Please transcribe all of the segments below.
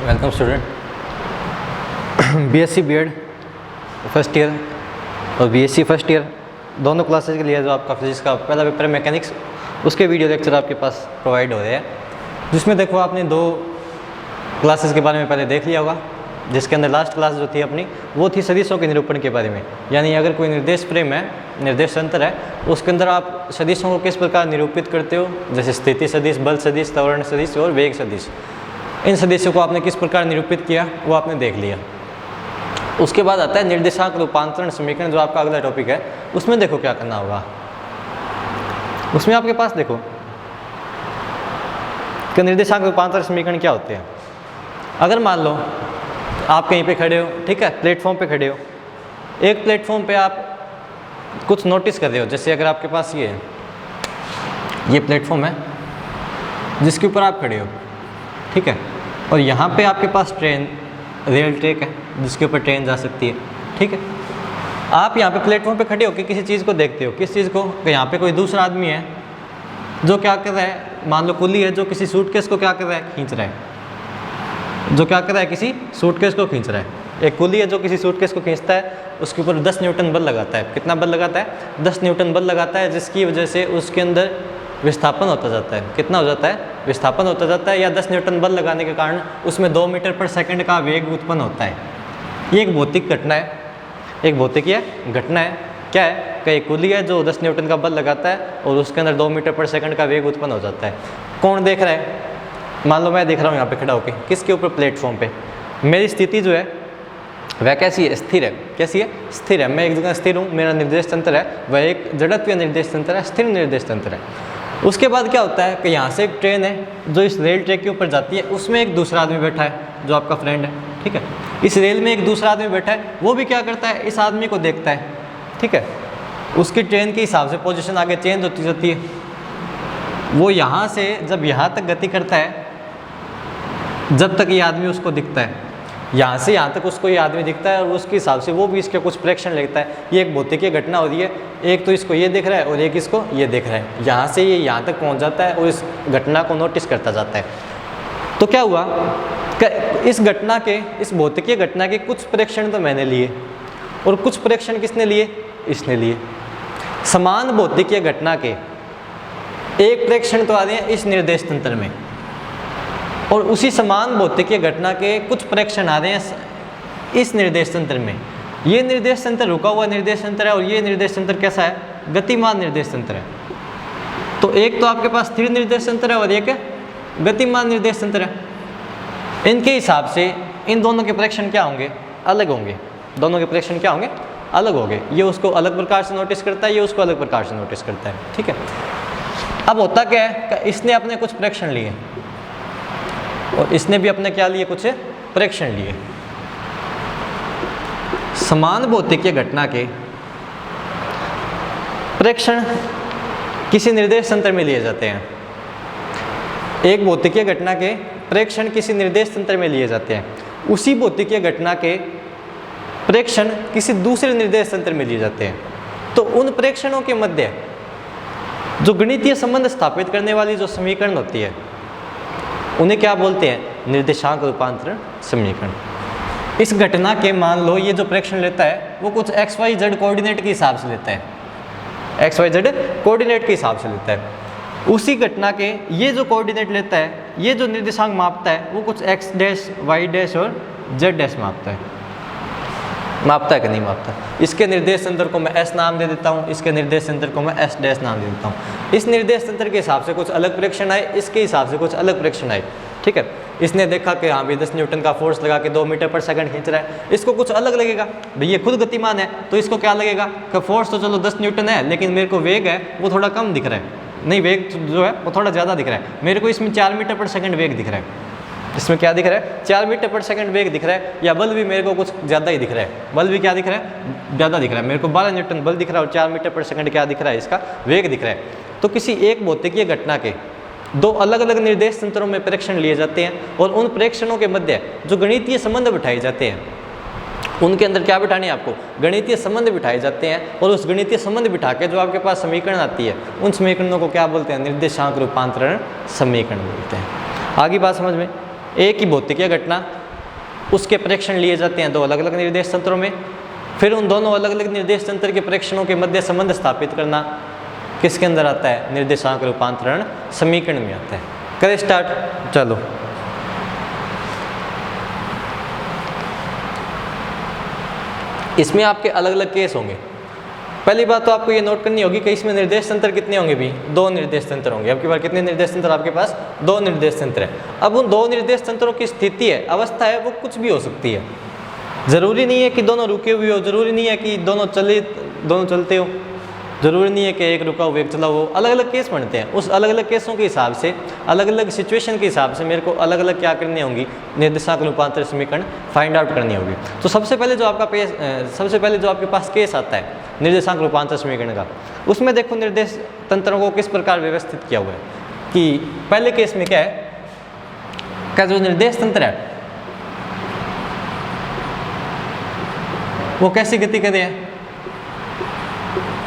Welcome student. BSc BEd first year और BSc first year दोनों classes के लिए जो आपका फिजिक्स का पहला पेपर मैकेनिक्स, उसके वीडियो लेक्चर आपके पास प्रोवाइड हो रहे हैं, जिसमें देखो आपने दो क्लासेस के बारे में पहले देख लिया होगा। जिसके अंदर लास्ट क्लास जो थी अपनी वो थी सदिशों के निरूपण के बारे में, यानी अगर कोई निर्देश फ्रेम है, निर्देश तंत्र है, उसके अंदर आप सदिशों को किस प्रकार निरूपित करते हो, जैसे स्थिति सदिश, बल सदिश, त्वरण सदिश और वेग सदिश। इन सदिशों को आपने किस प्रकार निरूपित किया वो आपने देख लिया। उसके बाद आता है निर्देशांक रूपांतरण समीकरण, जो आपका अगला टॉपिक है। उसमें देखो क्या करना होगा। उसमें आपके पास देखो कि निर्देशांक रूपांतरण समीकरण क्या होते हैं। अगर मान लो आप कहीं पे खड़े हो, ठीक है, प्लेटफॉर्म पे खड़े हो, एक प्लेटफॉर्म पे आप कुछ नोटिस कर रहे हो, जैसे अगर आपके पास ये प्लेटफॉर्म है जिसके ऊपर आप खड़े हो, ठीक है, और यहाँ पे आपके पास ट्रेन, रेल ट्रैक है जिसके ऊपर ट्रेन जा सकती है, ठीक है। आप यहाँ पे प्लेटफॉर्म पे खड़े हो कि किसी चीज़ को देखते हो, किस चीज़ को, कि यहाँ पे कोई दूसरा आदमी है जो क्या कर रहा है, मान लो कुली है जो किसी सूटकेस को क्या कर रहा है, खींच रहा है, जो क्या कर रहा है, किसी सूटकेस को खींच रहा है। एक कुली है जो किसी सूटकेस को खींचता है, उसके ऊपर 10 न्यूटन बल लगाता है। कितना बल लगाता है? 10 न्यूटन बल लगाता है, जिसकी वजह से उसके अंदर विस्थापन होता जाता है। कितना हो जाता है? विस्थापन होता जाता है, या 10 न्यूटन बल लगाने के कारण उसमें 2 मीटर पर सेकंड का वेग उत्पन्न होता है। ये एक भौतिक घटना है, एक भौतिकीय घटना है। क्या है कि एक कुली है जो 10 न्यूटन का बल लगाता है और उसके अंदर 2 मीटर पर सेकंड का वेग उत्पन्न हो जाता है। कौन देख रहा है? मान लो मैं देख रहा हूँ यहाँ पे खड़ा होकर, किसके ऊपर? प्लेटफॉर्म पे। मेरी स्थिति जो है वह कैसी है? स्थिर है। कैसी है? स्थिर है। मैं एक जगह स्थिर हूँ। मेरा निर्देश तंत्र है वह एक जड़त्वीय निर्देश तंत्र है, स्थिर निर्देश तंत्र है। उसके बाद क्या होता है कि यहाँ से एक ट्रेन है जो इस रेल ट्रैक के ऊपर जाती है, उसमें एक दूसरा आदमी बैठा है जो आपका फ्रेंड है, ठीक है। इस रेल में एक दूसरा आदमी बैठा है, वो भी क्या करता है? इस आदमी को देखता है, ठीक है। उसकी ट्रेन के हिसाब से पोजीशन आगे चेंज होती जाती है। वो यहाँ से जब यहाँ तक गति करता है, जब तक ये आदमी उसको दिखता है, यहाँ से यहाँ तक उसको ये आदमी दिखता है और उसके हिसाब से वो भी इसके कुछ प्रेक्षण लेता है। ये एक भौतिकीय घटना हो रही है। एक तो इसको ये देख रहा है और एक इसको ये देख रहा है। यहाँ से ये यहाँ तक पहुँच जाता है और इस घटना को नोटिस करता जाता है। तो क्या हुआ कि इस घटना के, इस भौतिकीय घटना के कुछ प्रेक्षण तो मैंने लिए और कुछ प्रेक्षण किसने लिए? इसने लिए। समान भौतिकीय घटना के एक प्रेक्षण तो आ रहे हैं इस निर्देश तंत्र में, और उसी समान भौतिकीय घटना के कुछ प्रेक्षण आ रहे हैं इस निर्देश तंत्र में। ये निर्देश तंत्र रुका हुआ निर्देश तंत्र है और ये निर्देश तंत्र कैसा है? गतिमान निर्देश तंत्र है। तो एक तो आपके पास स्थिर निर्देश तंत्र है और एक गतिमान निर्देश तंत्र है। इनके हिसाब से इन दोनों के प्रेक्षण क्या होंगे? अलग होंगे। दोनों के प्रेक्षण क्या होंगे? अलग होंगे। ये उसको अलग प्रकार से नोटिस करता है, ये उसको अलग प्रकार से नोटिस करता है, ठीक है। अब होता क्या है कि इसने अपने कुछ प्रेक्षण लिए और इसने भी अपने क्या लिए? कुछ प्रेक्षण लिए। समान भौतिकीय घटना के प्रेक्षण किसी निर्देश तंत्र में लिए जाते हैं। एक भौतिकीय घटना के प्रेक्षण किसी निर्देश तंत्र में लिए जाते हैं। उसी भौतिकीय घटना के प्रेक्षण किसी दूसरे निर्देश तंत्र में लिए जाते हैं। तो उन प्रेक्षणों के मध्य जो गणितीय संबंध स्थापित करने वाली जो समीकरण होती है, उन्हें क्या बोलते हैं? निर्देशांक रूपांतरण समीकरण। इस घटना के मान लो ये जो प्रेक्षण लेता है वो कुछ XYZ कोऑर्डिनेट के हिसाब से लेता है, XYZ कोऑर्डिनेट के हिसाब से लेता है। उसी घटना के ये जो कोऑर्डिनेट लेता है, ये जो निर्देशांक मापता है, वो कुछ X डैश, Y डैश और Z डैश मापता है। मापता है कि नहीं मापता? इसके निर्देश तंत्र को मैं S नाम दे देता हूँ, इसके निर्देश तंत्र को मैं S डैश नाम दे देता हूँ। इस निर्देश तंत्र के हिसाब से कुछ अलग प्रेक्षण आए, इसके हिसाब से कुछ अलग प्रेक्षण आए, ठीक है। इसने देखा कि हाँ भी 10 न्यूटन का फोर्स लगा के 2 मीटर पर सेकंड खींच रहा है, इसको कुछ अलग लगेगा। भाई ये खुद गतिमान है तो इसको क्या लगेगा कि फोर्स तो चलो 10 न्यूटन है, लेकिन मेरे को वेग है वो थोड़ा कम दिख रहा है, नहीं वेग जो है वो थोड़ा ज़्यादा दिख रहा है, मेरे को इसमें 4 मीटर पर सेकंड वेग दिख रहा है। इसमें क्या दिख रहा है? 4 मीटर पर सेकंड वेग दिख रहा है, या बल भी मेरे को कुछ ज़्यादा ही दिख रहा है। बल भी क्या दिख रहा है? ज़्यादा दिख रहा है। मेरे को 12 न्यूटन बल दिख रहा है और 4 मीटर पर सेकंड क्या दिख रहा है? इसका वेग दिख रहा है। तो किसी एक भौतिकीय घटना के दो अलग अलग निर्देश तंत्रों में प्रेक्षण लिए जाते हैं और उन प्रेक्षणों के मध्य जो गणितीय संबंध बिठाए जाते हैं, उनके अंदर क्या बिठानी है आपको? गणितीय संबंध बिठाए जाते हैं। और उस गणितीय संबंध बिठा के जो आपके पास समीकरण आती है, उन समीकरणों को क्या बोलते हैं? निर्देशांक रूपांतरण समीकरण बोलते हैं। आगे बात समझ में। एक ही भौतिकीय घटना उसके प्रेक्षण लिए जाते हैं दो अलग अलग निर्देश तंत्रों में। फिर उन दोनों अलग अलग निर्देश तंत्र के प्रेक्षणों के मध्य संबंध स्थापित करना किसके अंदर आता है? निर्देशांक रूपांतरण समीकरण में आता है। करें स्टार्ट, चलो। इसमें आपके अलग अलग केस होंगे। पहली बात तो आपको ये नोट करनी होगी कि इसमें निर्देश तंत्र कितने होंगे भी? 2 निर्देश तंत्र होंगे। आपके पास कितने निर्देश तंत्र? आपके पास 2 निर्देश तंत्र है। अब उन 2 निर्देश तंत्रों की स्थिति है, अवस्था है, वो कुछ भी हो सकती है। ज़रूरी नहीं है कि दोनों रुके हुए हो, ज़रूरी नहीं है कि दोनों चलते हो, ज़रूरी नहीं है कि एक रुका हुआ एक चला हो। अलग अलग केस बनते हैं। उस अलग अलग केसों के हिसाब से, अलग अलग सिचुएशन के हिसाब से मेरे को अलग अलग क्या करनी होंगी? निर्देशांक रूपांतर समीकरण फाइंड आउट करनी होगी। तो सबसे पहले जो आपके पास केस आता है निर्देशांक रूपांतर समीकरण का, उसमें देखो निर्देश तंत्रों को किस प्रकार व्यवस्थित किया हुआ है कि पहले केस में क्या है, क्या जो निर्देश तंत्र है वो कैसी गति कर रहे हैं?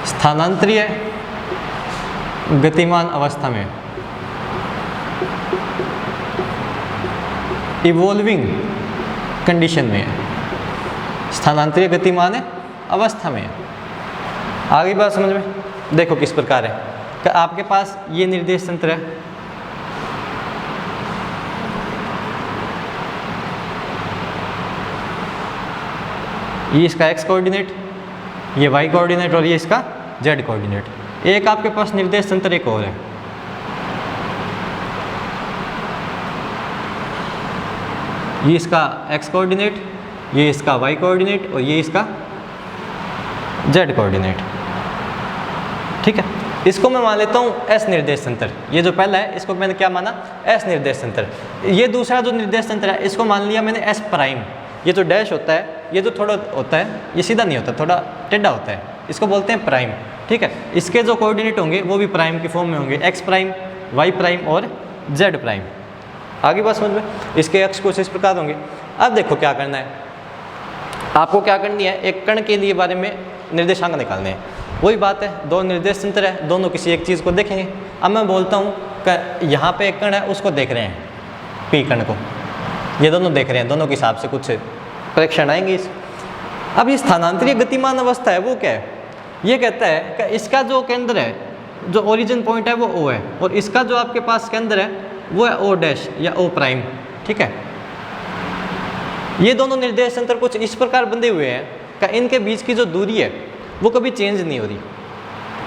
स्थानांतरीय गतिमान अवस्था में, इवॉल्विंग कंडीशन में, स्थानांतरीय गतिमान अवस्था में। आगे बात समझ में? देखो किस प्रकार है कि आपके पास ये निर्देश तंत्र है, ये इसका x कोऑर्डिनेट, ये y कोऑर्डिनेट और ये इसका z कोऑर्डिनेट। एक आपके पास निर्देश तंत्र एक और है, ये इसका x कोऑर्डिनेट, ये इसका y कोऑर्डिनेट और ये इसका z कोऑर्डिनेट। ठीक है, इसको मैं मान लेता हूँ s निर्देश तंत्र। ये जो पहला है इसको मैंने क्या माना? s निर्देश तंत्र। ये दूसरा जो निर्देश तंत्र है इसको मान लिया मैंने s प्राइम। ये जो डैश होता है, ये जो थोड़ा होता है, ये सीधा नहीं होता, थोड़ा टेढ़ा होता है, इसको बोलते हैं प्राइम। ठीक है, इसके जो कोऑर्डिनेट होंगे वो भी प्राइम की फॉर्म में होंगे, x प्राइम, y प्राइम और z प्राइम। आगे बात समझ में? इसके अक्ष कुछ इस प्रकार होंगे। अब देखो क्या करना है, आपको क्या करनी है, एक कण के लिए बारे में निर्देशांक निकालने हैं। वही बात है, 2 निर्देश तंत्र है, दोनों किसी एक चीज़ को देखेंगे। अब मैं बोलता हूँ कि यहाँ पे एक कण है, उसको देख रहे हैं, पी कण को, ये दोनों देख रहे हैं, दोनों के हिसाब से कुछ प्रेक्षण आएंगे इस। अब ये स्थानांतरीय गतिमान अवस्था है वो क्या है? ये कहता है कि इसका जो केंद्र है, जो ओरिजिन पॉइंट है वो O है, और इसका जो आपके पास केंद्र है वो है O डैश या O प्राइम। ठीक है, ये दोनों निर्देश तंत्र कुछ इस प्रकार बंधे हुए हैं कि इनके बीच की जो दूरी है वो कभी चेंज नहीं हो रही।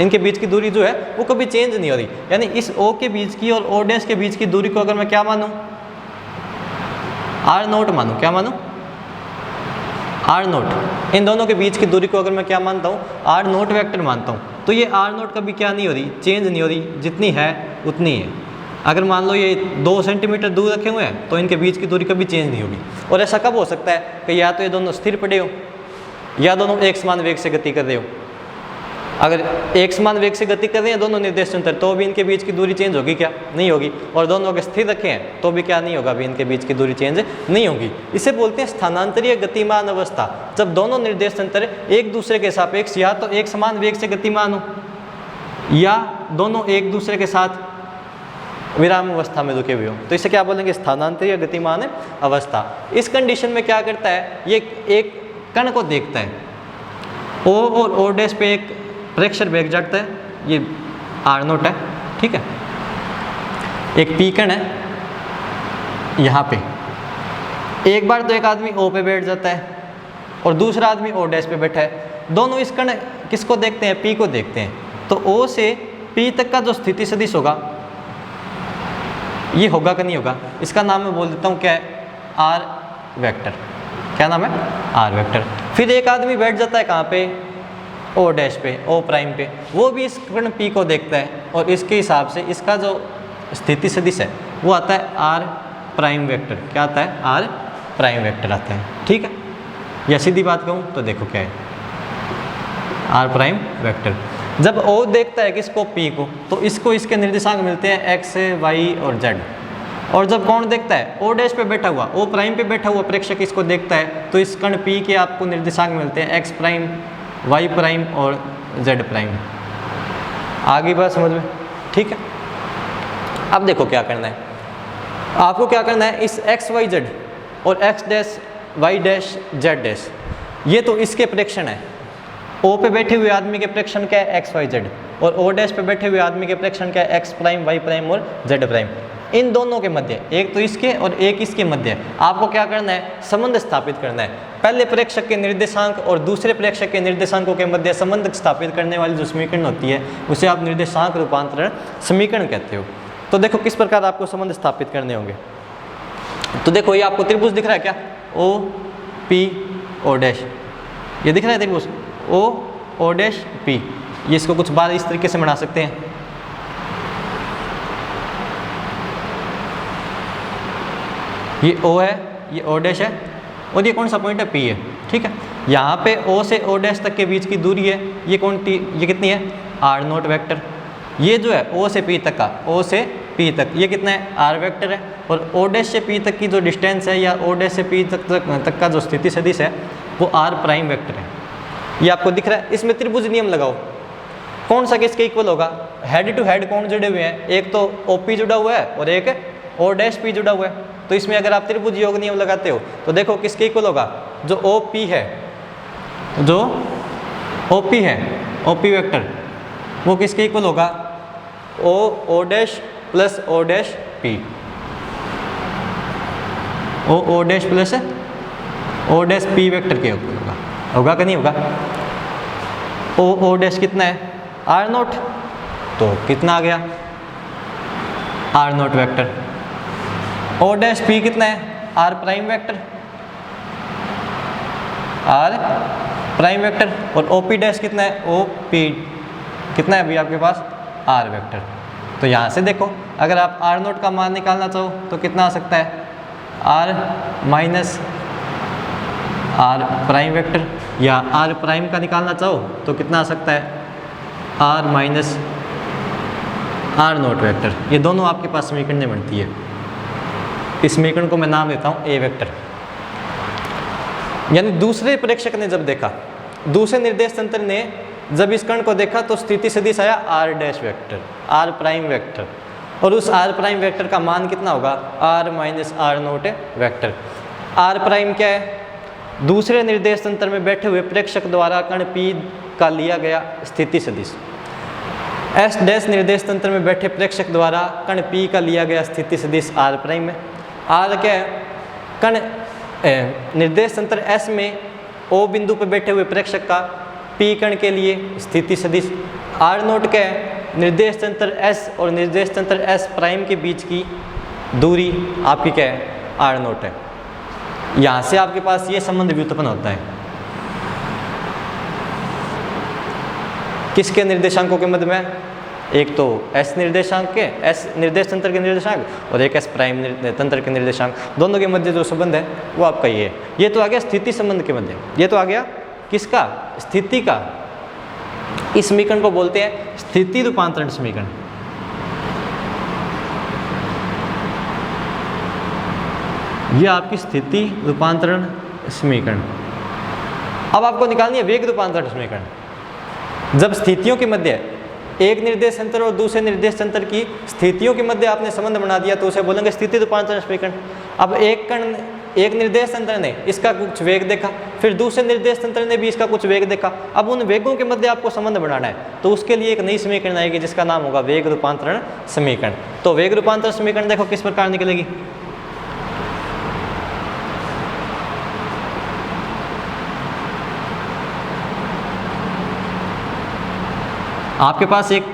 इनके बीच की दूरी जो है वो कभी चेंज नहीं हो रही। यानी इस O के बीच की और O डैश के बीच की दूरी को अगर मैं क्या मानूँ? R0 मानूँ। क्या मानूँ? R0। इन दोनों के बीच की दूरी को अगर मैं क्या मानता हूँ? R0 वेक्टर मानता हूँ। तो ये R0 कभी क्या नहीं हो रही? चेंज नहीं हो रही, जितनी है उतनी है। अगर मान लो ये 2 सेंटीमीटर दूर रखे हुए हैं तो इनके बीच की दूरी कभी चेंज नहीं होगी। और ऐसा कब हो सकता है कि या तो ये दोनों स्थिर पड़े हो या दोनों एक समान वेग से गति कर रहे हो। अगर एक समान वेग से गति कर रहे हैं दोनों निर्देश तंत्र, तो भी इनके बीच की दूरी चेंज होगी क्या? नहीं होगी। और दोनों अगर स्थिर रखे हैं तो भी क्या नहीं होगा? भी इनके बीच की दूरी चेंज नहीं होगी। इसे बोलते हैं स्थानांतरीय गतिमान अवस्था। जब दोनों निर्देश तंत्र एक दूसरे के सापेक्ष या तो एक समान वेग से गतिमान हो या दोनों एक दूसरे के साथ विराम अवस्था में रुके हुए हो, तो इसे क्या बोलेंगे? स्थानांतरीय गतिमान अवस्था। इस कंडीशन में क्या करता है, ये एक कण को देखता है, O और O डैश पे एक प्रेक्षण वेग जाता है, ये R0 है। ठीक है, एक पी कण है यहाँ पे। एक बार तो एक आदमी O पे बैठ जाता है और दूसरा आदमी O डैश पे बैठा है। दोनों इस कण किसको देखते हैं? P को देखते हैं। तो O से P तक का जो स्थिति सदिश होगा ये होगा कि नहीं होगा? इसका नाम मैं बोल देता हूँ क्या है? R vector. क्या नाम है? R vector. फिर एक आदमी बैठ जाता है कहाँ पे? O डैश पे, O प्राइम पे। वो भी इस कण P को देखता है और इसके हिसाब से इसका जो स्थिति सदिश है वो आता है R प्राइम वेक्टर। क्या आता है? R प्राइम वेक्टर आता है। ठीक है, या सीधी बात कहूँ तो देखो क्या है? R prime vector. जब O देखता है किसको? P को, तो इसको इसके निर्देशांक मिलते हैं x, y और z। और जब कौन देखता है? O डैश पे बैठा हुआ, O प्राइम पे बैठा हुआ प्रेक्षक इसको देखता है, तो इस कण P के आपको निर्देशांक मिलते हैं x प्राइम, y प्राइम और z प्राइम। आगे बात समझ में? ठीक है, अब देखो क्या करना है। आपको क्या करना है, इस x, y, z और x dash y dash z dash, ये तो इसके प्रेक्षण है। ओ पे बैठे हुए आदमी के प्रेक्षण क्या है, एक्स वाई जेड, और ओ डैश पे बैठे हुए आदमी के प्रेक्षण क्या है, एक्स प्राइम वाई प्राइम और जेड प्राइम। इन दोनों के मध्य, एक तो इसके और एक इसके मध्य आपको क्या करना है, संबंध स्थापित करना है। पहले प्रेक्षक के निर्देशांक और दूसरे प्रेक्षक के निर्देशांकों के मध्य संबंध स्थापित करने वाली जो समीकरण होती है उसे आप निर्देशांक रूपांतरण समीकरण कहते हो। तो देखो किस प्रकार आपको संबंध स्थापित करने होंगे। तो देखो ये आपको त्रिभुज दिख रहा है क्या, ओ पी ओ डैश, ये दिख रहा है त्रिभुज ओ डैश पी। ये इसको कुछ बार इस तरीके से बना सकते हैं, ये ओ है, ये ओ डैश है, और ये कौन सा पॉइंट है, पी है, ठीक है। यहाँ पे ओ से ओ डैश तक के बीच की दूरी है, ये ये कितनी है, आर नोट वेक्टर। ये जो है ओ से पी तक का, ओ से पी तक ये कितना है, आर वेक्टर है। और ओ डैश से पी तक की जो डिस्टेंस है या ओ डैश से पी तक का जो स्थिति सदिश है वो आर प्राइम वेक्टर है। ये आपको दिख रहा है। इसमें त्रिभुज नियम लगाओ, कौन सा किसके इक्वल होगा, हेड टू हेड कौन जुड़े हुए हैं, एक तो ओ पी जुड़ा हुआ है और एक ओ डैश पी जुड़ा हुआ है। तो इसमें अगर आप त्रिभुज योग नियम लगाते हो तो देखो किसके इक्वल होगा, जो ओ पी है, जो ओ पी है, ओ पी वेक्टर वो किसके इक्वल होगा, O dash plus O dash P, O dash plus O dash P vector के इक्वल होगा। होगा कि नहीं होगा। ओ डैश कितना है, आर नोट, तो कितना आ गया, R naught vector. O dash P कितना है, R prime vector, R prime vector. और ओ पी डैश कितना है, ओ पी कितना है अभी आपके पास, आर वेक्टर। तो यहाँ से देखो अगर आप आर नोट का मान निकालना चाहो तो कितना आ सकता है, R minus R prime vector, या आर प्राइम का निकालना चाहो तो कितना आ सकता है, R minus R naught vector. ये दोनों आपके पास समीकरण बनती है। इस समीकरण को मैं नाम देता हूँ ए वेक्टर। यानी दूसरे प्रेक्षक ने जब देखा, दूसरे निर्देश तंत्र ने जब इस कण को देखा तो स्थिति सदिश आया R dash vector, R prime vector, और उस आर प्राइम वेक्टर का मान कितना होगा, R minus R naught vector. R prime क्या है, दूसरे निर्देश तंत्र में बैठे हुए प्रेक्षक द्वारा कण पी का लिया गया स्थिति सदिश। एस डैश निर्देश तंत्र में बैठे प्रेक्षक द्वारा कण पी का लिया गया स्थिति सदिश आर प्राइम है। आर क्या है, कण निर्देश तंत्र एस में ओ बिंदु पर बैठे हुए प्रेक्षक का पी कण के लिए स्थिति सदिश। आर नोट क्या है, निर्देश तंत्र एस और निर्देश तंत्र एस प्राइम के बीच की दूरी आपकी क्या है, आर नोट है। यहाँ से आपके पास ये संबंध व्युत्पन्न होता है किसके निर्देशांकों के मध्य में, एक तो एस निर्देशांक के, एस निर्देश तंत्र के निर्देशांक, और एक एस प्राइम तंत्र के निर्देशांक, दोनों के मध्य जो संबंध है वो आपका ये है। ये तो आ गया स्थिति संबंध के मध्य, ये तो आ गया किसका, स्थिति का। इस समीकरण को बोलते हैं स्थिति रूपांतरण समीकरण। ये आपकी स्थिति रूपांतरण समीकरण। अब आपको निकालनी है वेग रूपांतरण समीकरण। जब स्थितियों के मध्य एक निर्देश तंत्र और दूसरे निर्देश तंत्र की स्थितियों के मध्य आपने संबंध बना दिया तो उसे बोलेंगे स्थिति रूपांतरण समीकरण। अब एक निर्देश तंत्र ने इसका कुछ वेग देखा, फिर दूसरे निर्देश तंत्र ने भी इसका कुछ वेग देखा। अब उन वेगों के मध्य आपको संबंध बनाना है तो उसके लिए एक नई समीकरण आएगी जिसका नाम होगा वेग रूपांतरण समीकरण। तो वेग रूपांतरण समीकरण देखो किस प्रकार निकलेगी। आपके पास एक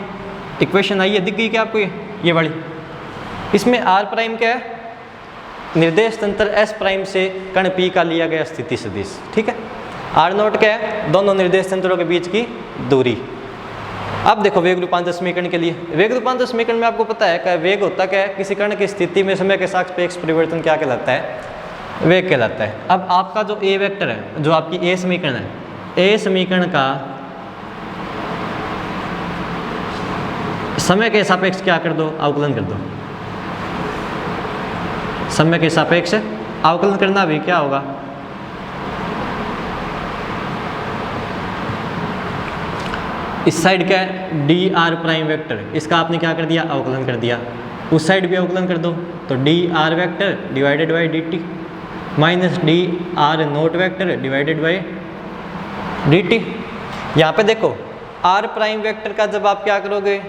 इक्वेशन आई है, दिख गई क्या आपको, ये वाली। इसमें आर प्राइम क्या है, निर्देश तंत्र एस प्राइम से कण पी का लिया गया स्थिति सदिश, ठीक है। आर नोट क्या है, दोनों निर्देश तंत्रों के बीच की दूरी। अब देखो वेग रूपांतर समीकरण के लिए, वेग रूपांतर समीकरण में आपको पता है कि वेग होता क्या है, किसी कण की स्थिति में समय के सापेक्ष परिवर्तन क्या कहलाता है, वेग कहलाता है। अब आपका जो ए वेक्टर है, जो आपकी ए समीकरण है, ए समीकरण का समय के सापेक्ष क्या कर दो, अवकलन कर दो। समय के सापेक्ष अवकलन करना भी क्या होगा, इस साइड क्या है डी आर प्राइम वेक्टर, इसका आपने क्या कर दिया, अवकलन कर दिया। उस साइड भी अवकलन कर दो तो D R vector divided by D T, minus D R naught vector divided by D T. यहाँ पे देखो आर प्राइम वेक्टर का जब आप क्या करोगे,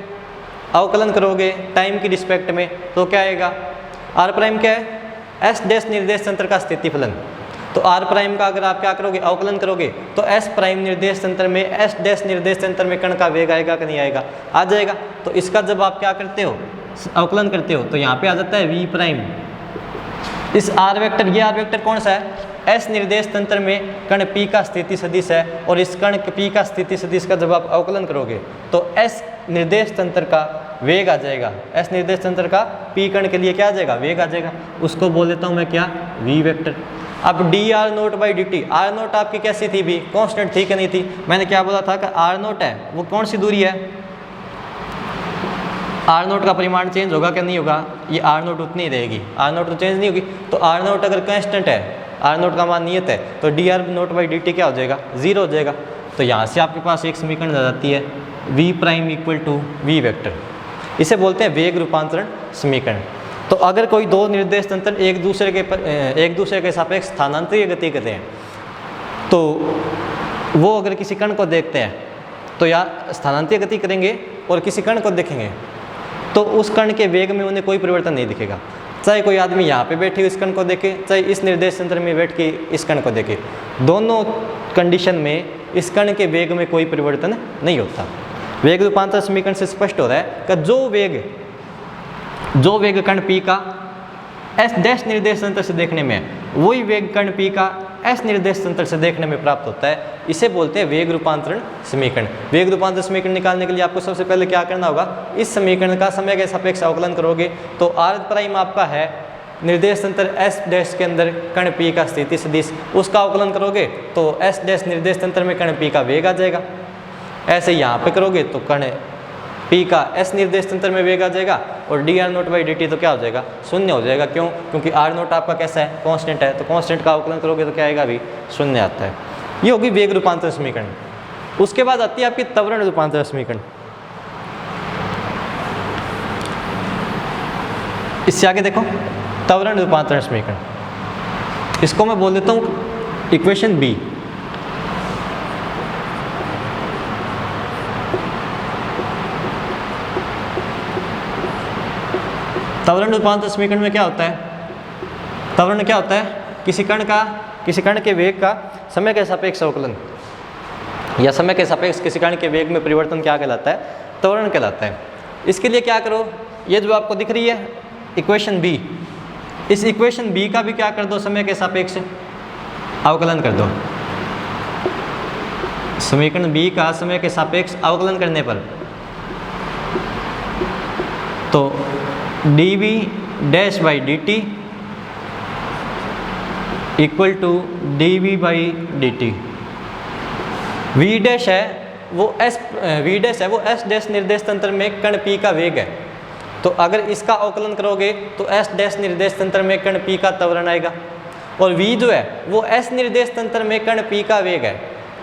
अवकलन करोगे टाइम की रिस्पेक्ट में, तो क्या आएगा, आर प्राइम क्या है, एस डैश निर्देश तंत्र का स्थिति फलन। तो आर प्राइम का अगर आप क्या करोगे, अवकलन करोगे, तो एस प्राइम निर्देश तंत्र में एस डैश निर्देश तंत्र में कण का वेग आएगा कि नहीं आएगा, आ जाएगा। तो इसका जब आप क्या करते हो, अवकलन करते हो, तो यहाँ पे आ जाता है वी प्राइम। इस आर वेक्टर, ये आर वेक्टर कौन सा है, एस निर्देश तंत्र में कण पी का स्थिति सदिश है, और इस कण पी का स्थिति सदिश का जब आप अवकलन करोगे तो एस निर्देश तंत्र का वेग आ जाएगा, एस निर्देश तंत्र का पी कण के लिए क्या आ जाएगा, वेग आ जाएगा। उसको बोल देता हूँ मैं क्या, वी वेक्टर। अब D R naught by D T, R naught आपकी कैसी थी भी, कांस्टेंट थी कि नहीं थी, मैंने क्या बोला था कि आर नोट है वो कौन सी दूरी है, आर नोट का परिमाण चेंज होगा क्या नहीं होगा, ये आर नोट उतनी ही रहेगी, आर नोट तो चेंज नहीं होगी। तो आर नोट अगर कांस्टेंट है, आर नोट का मान नियत है, तो D R naught by D T क्या हो जाएगा, 0 हो जाएगा। तो यहाँ से आपके पास एक समीकरण आ जाती है V prime equal to V vector, इसे बोलते हैं वेग रूपांतरण समीकरण। तो अगर कोई दो निर्देश तंत्र एक दूसरे के सापेक्ष स्थानांतरीय गति करते हैं, तो वो अगर किसी कण को देखते हैं तो या स्थानांतरीय गति करेंगे और किसी कण को देखेंगे तो उस कण के वेग में उन्हें कोई परिवर्तन नहीं दिखेगा, चाहे कोई आदमी यहाँ पे बैठे इस कण को देखे, चाहे इस निर्देश तंत्र में बैठ के इस कण को देखे, दोनों कंडीशन में इस कण के वेग में कोई परिवर्तन नहीं होता। वेग रूपांतर समीकरण से स्पष्ट हो रहा है कि जो वेग कण पी का एस डैश निर्देश तंत्र से देखने में, वही वेग कण पी का एस निर्देश तंत्र से देखने में प्राप्त होता है, इसे बोलते हैं वेग रूपांतरण समीकरण। वेग रूपांतरण समीकरण निकालने के लिए आपको सबसे पहले क्या करना होगा, इस समीकरण का समय के सापेक्ष अवकलन करोगे, तो आर प्राइम आपका है निर्देश तंत्र एस डैश के अंदर कण पी का स्थिति सदिश, उसका अवकलन करोगे तो एस डैश निर्देश तंत्र में कण पी का वेग आ जाएगा। ऐसे यहाँ पे करोगे तो कण पी का एस निर्देश तंत्र में वेग आ जाएगा, और D R naught by D T तो क्या हो जाएगा, 0 हो जाएगा। क्यों, क्योंकि आर नोट आपका कैसा है, कांस्टेंट है, तो कांस्टेंट का अवकलन करोगे तो क्या आएगा भी, 0 आता है। ये होगी वेग रूपांतर समीकरण। उसके बाद आती है आपकी त्वरण रूपांतर समीकरण। इससे आगे देखो त्वरण रूपांतरण समीकरण, इसको मैं बोल देता हूँ इक्वेशन बी। त्वरण रूपांतर समीकरण में क्या होता है, त्वरण क्या होता है, किसी कण के वेग का समय के सापेक्ष अवकलन, या समय के सापेक्ष किसी कण के वेग में परिवर्तन क्या कहलाता है, त्वरण कहलाता है। इसके लिए क्या करो, ये जो आपको दिख रही है इक्वेशन बी, इस इक्वेशन बी का भी क्या कर दो, समय के सापेक्ष अवकलन कर दो। समीकरण बी का समय के सापेक्ष अवकलन करने पर तो D V dash by D T equal to D V by D T. V dash है वो एस डैश निर्देश तंत्र में कण पी का वेग है, तो अगर इसका अवकलन करोगे तो एस डैश निर्देश तंत्र में कण पी का त्वरण आएगा, और v जो है वो एस निर्देश तंत्र में कण पी का वेग है,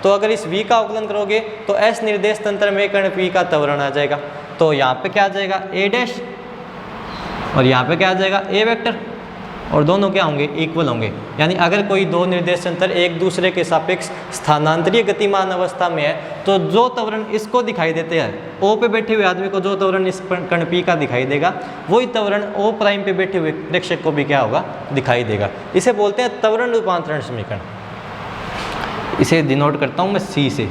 तो अगर इस v का अवकलन करोगे तो एस निर्देश तंत्र में कण पी का त्वरण आ जाएगा। तो यहाँ पे क्या आ जाएगा, a डैश, और यहाँ पे क्या आ जाएगा, a वेक्टर, और दोनों क्या होंगे, इक्वल होंगे। यानी अगर कोई दो निर्देश तंत्र एक दूसरे के सापेक्ष स्थानांतरीय गतिमान अवस्था में है, तो जो त्वरण इसको दिखाई देते हैं, O पे बैठे हुए आदमी को जो त्वरण इस कण P का दिखाई देगा, वही त्वरण O प्राइम पे बैठे हुए प्रेक्षक को भी क्या होगा, दिखाई देगा। इसे बोलते हैं त्वरण रूपांतरण समीकरण। इसे डिनोट करता हूँ मैं C से।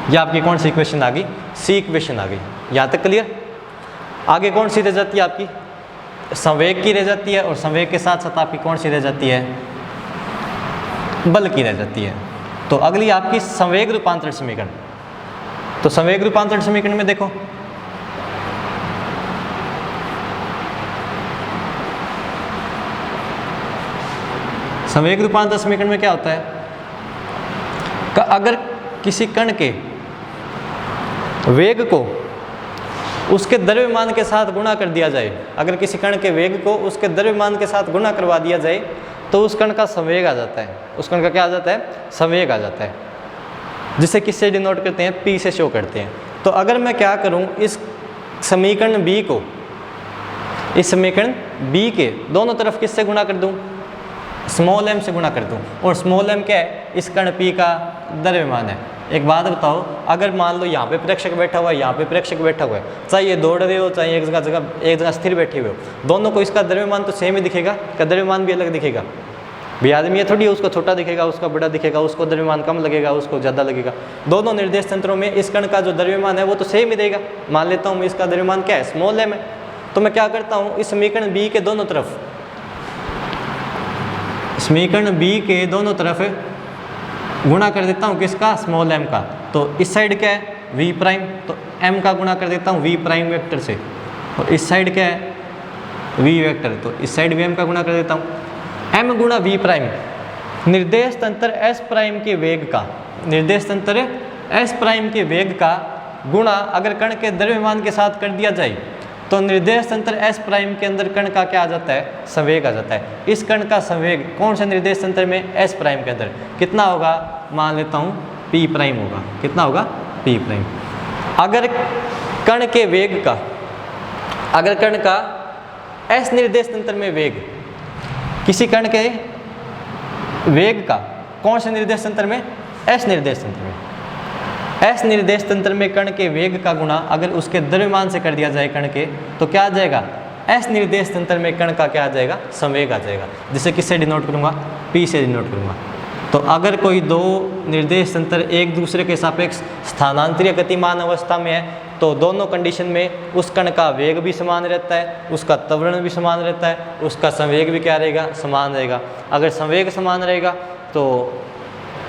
यह आपकी कौन सी इक्वेशन आ गई, C इक्वेशन आ गई। यहाँ तक क्लियर। आगे कौन सी रह जाती है आपकी, संवेग की रह जाती है, और संवेग के साथ साथ आपकी कौन सी रह जाती है, बल की रह जाती है। तो अगली आपकी संवेग रूपांतरण समीकरण। तो संवेग रूपांतरण समीकरण में देखो, संवेग रूपांतरण समीकरण में क्या होता है, अगर किसी कण के वेग को उसके द्रव्यमान के साथ गुणा कर दिया जाए, अगर किसी कण के वेग को उसके द्रव्यमान के साथ गुणा करवा दिया जाए, तो उस कण का संवेग आ जाता है। उस कण का क्या आ जाता है, संवेग आ जाता है, जिसे किससे डिनोट करते हैं, P से शो करते हैं। तो अगर मैं क्या करूं, इस समीकरण B को, इस समीकरण B के दोनों तरफ किससे गुणा कर दूं, स्मॉल m से गुणा कर दूँ, और स्मॉल m क्या है, इस कण P का द्रव्यमान है। एक बात बताओ, अगर मान लो यहाँ पे प्रेक्षक बैठा हुआ है, यहाँ पे प्रेक्षक बैठा हुआ है, चाहे ये दौड़ रहे हो चाहे एक जगह स्थिर बैठे हुए हो, दोनों को इसका द्रव्यमान तो सेम ही दिखेगा, का द्रव्यमान भी अलग दिखेगा। भी आदमी ये थोड़ी है उसको छोटा दिखेगा, उसका बड़ा दिखेगा, उसको द्रव्यमान कम लगेगा, उसको ज़्यादा लगेगा। दोनों निर्देश तंत्रों में इस कण का जो द्रव्यमान है वो तो सेम ही देगा। मान लेता हूँ मैं इसका द्रव्यमान क्या है, स्मॉल m है, तो मैं क्या करता हूँ, इस समीकरण b के दोनों तरफ, समीकरण b के दोनों तरफ गुणा कर देता हूँ किसका, स्मॉल m का। तो इस साइड क्या है, v प्राइम, तो m का गुणा कर देता हूँ v प्राइम वेक्टर से, और इस साइड क्या है, v वेक्टर, तो इस साइड भी m का गुणा कर देता हूँ। m गुणा v प्राइम, निर्देश तंत्र s प्राइम के वेग का, निर्देश तंत्र s प्राइम के वेग का गुणा अगर कण के द्रव्यमान के साथ कर दिया जाए तो निर्देश तंत्र s प्राइम के अंदर कण का क्या आ जाता है, संवेग आ जाता है। इस कण का संवेग कौन से निर्देश तंत्र में, s प्राइम के अंदर कितना होगा, मान लेता हूँ p प्राइम होगा। कितना होगा, p प्राइम। अगर कण के वेग का, अगर कण का s निर्देश तंत्र में वेग, किसी कण के वेग का कौन से निर्देश तंत्र में, s निर्देश तंत्र में, s निर्देश तंत्र में कण के वेग का गुणा अगर उसके द्रव्यमान से कर दिया जाए कण के, तो क्या आ जाएगा, s निर्देश तंत्र में कण का क्या आ जाएगा, संवेग आ जाएगा। जिसे किससे डिनोट करूंगा, p से डिनोट करूंगा। तो अगर कोई दो निर्देश तंत्र एक दूसरे के सापेक्ष स्थानांतरीय गतिमान अवस्था में है तो दोनों कंडीशन में उस कण का वेग भी समान रहता है, उसका त्वरण भी समान रहता है, उसका संवेग भी क्या रहेगा, समान रहेगा। अगर संवेग समान रहेगा तो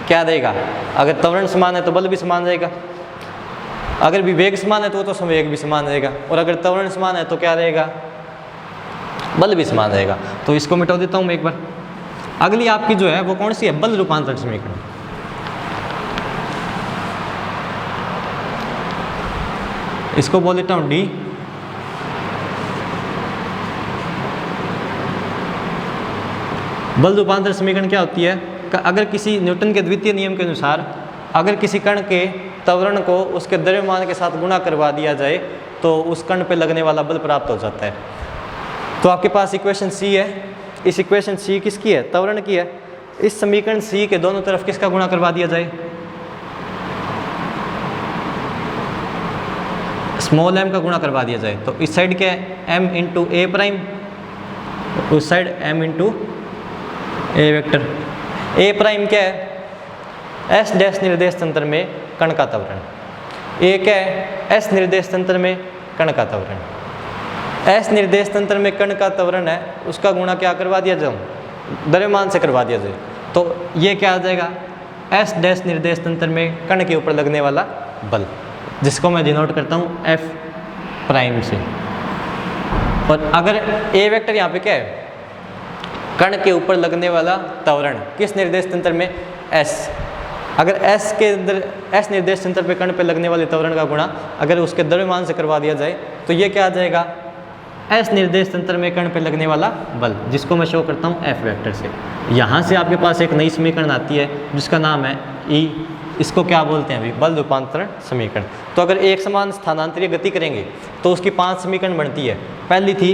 क्या रहेगा, अगर त्वरण समान है तो बल भी समान रहेगा, अगर भी वेग समान है तो संवेग भी समान रहेगा, और अगर त्वरण समान है तो क्या रहेगा, बल भी समान रहेगा। तो इसको मिटा देता हूँ मैं एक बार। अगली आपकी जो है वो कौन सी है, बल रूपांतरण समीकरण। इसको बोल देता हूँ डी। बल रूपांतरण समीकरण क्या होती है, अगर किसी न्यूटन के द्वितीय नियम के अनुसार अगर किसी कण के त्वरण को उसके द्रव्यमान के साथ गुणा करवा दिया जाए तो उस कण पे लगने वाला बल प्राप्त हो जाता है। तो आपके पास इक्वेशन सी है, इस इक्वेशन सी किसकी है, त्वरण की है। इस समीकरण सी के दोनों तरफ किसका गुणा करवा दिया जाए, स्मॉल m का गुणा करवा दिया जाए, तो इस साइड क्या है, m इंटू ए प्राइम, उस साइड m इंटू ए वेक्टर। ए प्राइम क्या है, s डैश निर्देश तंत्र में कण का त्वरण, ए क्या है, s निर्देश तंत्र में कण का त्वरण। s निर्देश तंत्र में कण का त्वरण है, उसका गुणा क्या करवा दिया जाए, द्रव्यमान से करवा दिया जाए, तो ये क्या आ जाएगा, s डैश निर्देश तंत्र में कण के ऊपर लगने वाला बल, जिसको मैं डिनोट करता हूँ f प्राइम से। और अगर a वेक्टर यहाँ पे क्या है, कण के ऊपर लगने वाला त्वरण किस निर्देश तंत्र में, s। अगर s के अंदर s निर्देश तंत्र पे कण पे लगने वाले त्वरण का गुणा अगर उसके द्रव्यमान से करवा दिया जाए तो ये क्या आ जाएगा, s निर्देश तंत्र में कण पे लगने वाला बल, जिसको मैं शो करता हूँ f वेक्टर से। यहाँ से आपके पास एक नई समीकरण आती है जिसका नाम है E। इसको क्या बोलते हैं अभी, बल रूपांतरण समीकरण। तो अगर एक समान स्थानांतरीय गति करेंगे तो उसकी 5 समीकरण बनती है। पहली थी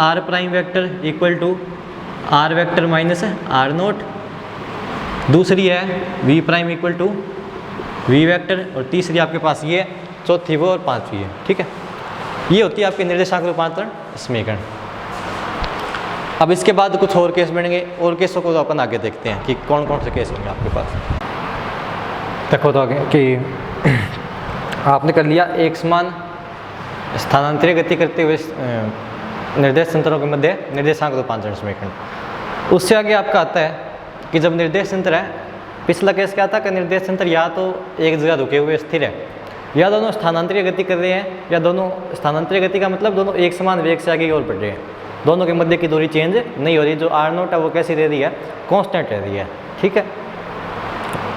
r prime vector equal to r vector minus r naught, दूसरी है v prime equal to v vector, और तीसरी आपके पास ये, चौथी वो, और पांचवी है। ठीक है, ये होती है आपके निर्देशांक रूपांतरण समीकरण। अब इसके बाद कुछ और केस बनेंगे, और केसों को तो अपन आगे देखते हैं कि कौन कौन से केस होंगे आपके पास। देखो तो आगे कि आपने कर लिया एक समान स्थानांतरीय गति करते हुए निर्देश तंत्रों के मध्य निर्देशांक रूपांतरण समीकरण। उससे आगे आपका आता है कि जब निर्देश तंत्र है, पिछला केस क्या था कि निर्देश तंत्र या तो एक जगह रुके हुए स्थिर है, या दोनों स्थानांतरीय गति कर रहे हैं, या दोनों स्थानांतरीय गति का मतलब दोनों एक समान वेग से आगे की ओर बढ़ रहे हैं, दोनों के मध्य की दूरी चेंज नहीं हो रही। जो r नोट है वो कैसी रह रही है, कांस्टेंट रह रही है। ठीक है,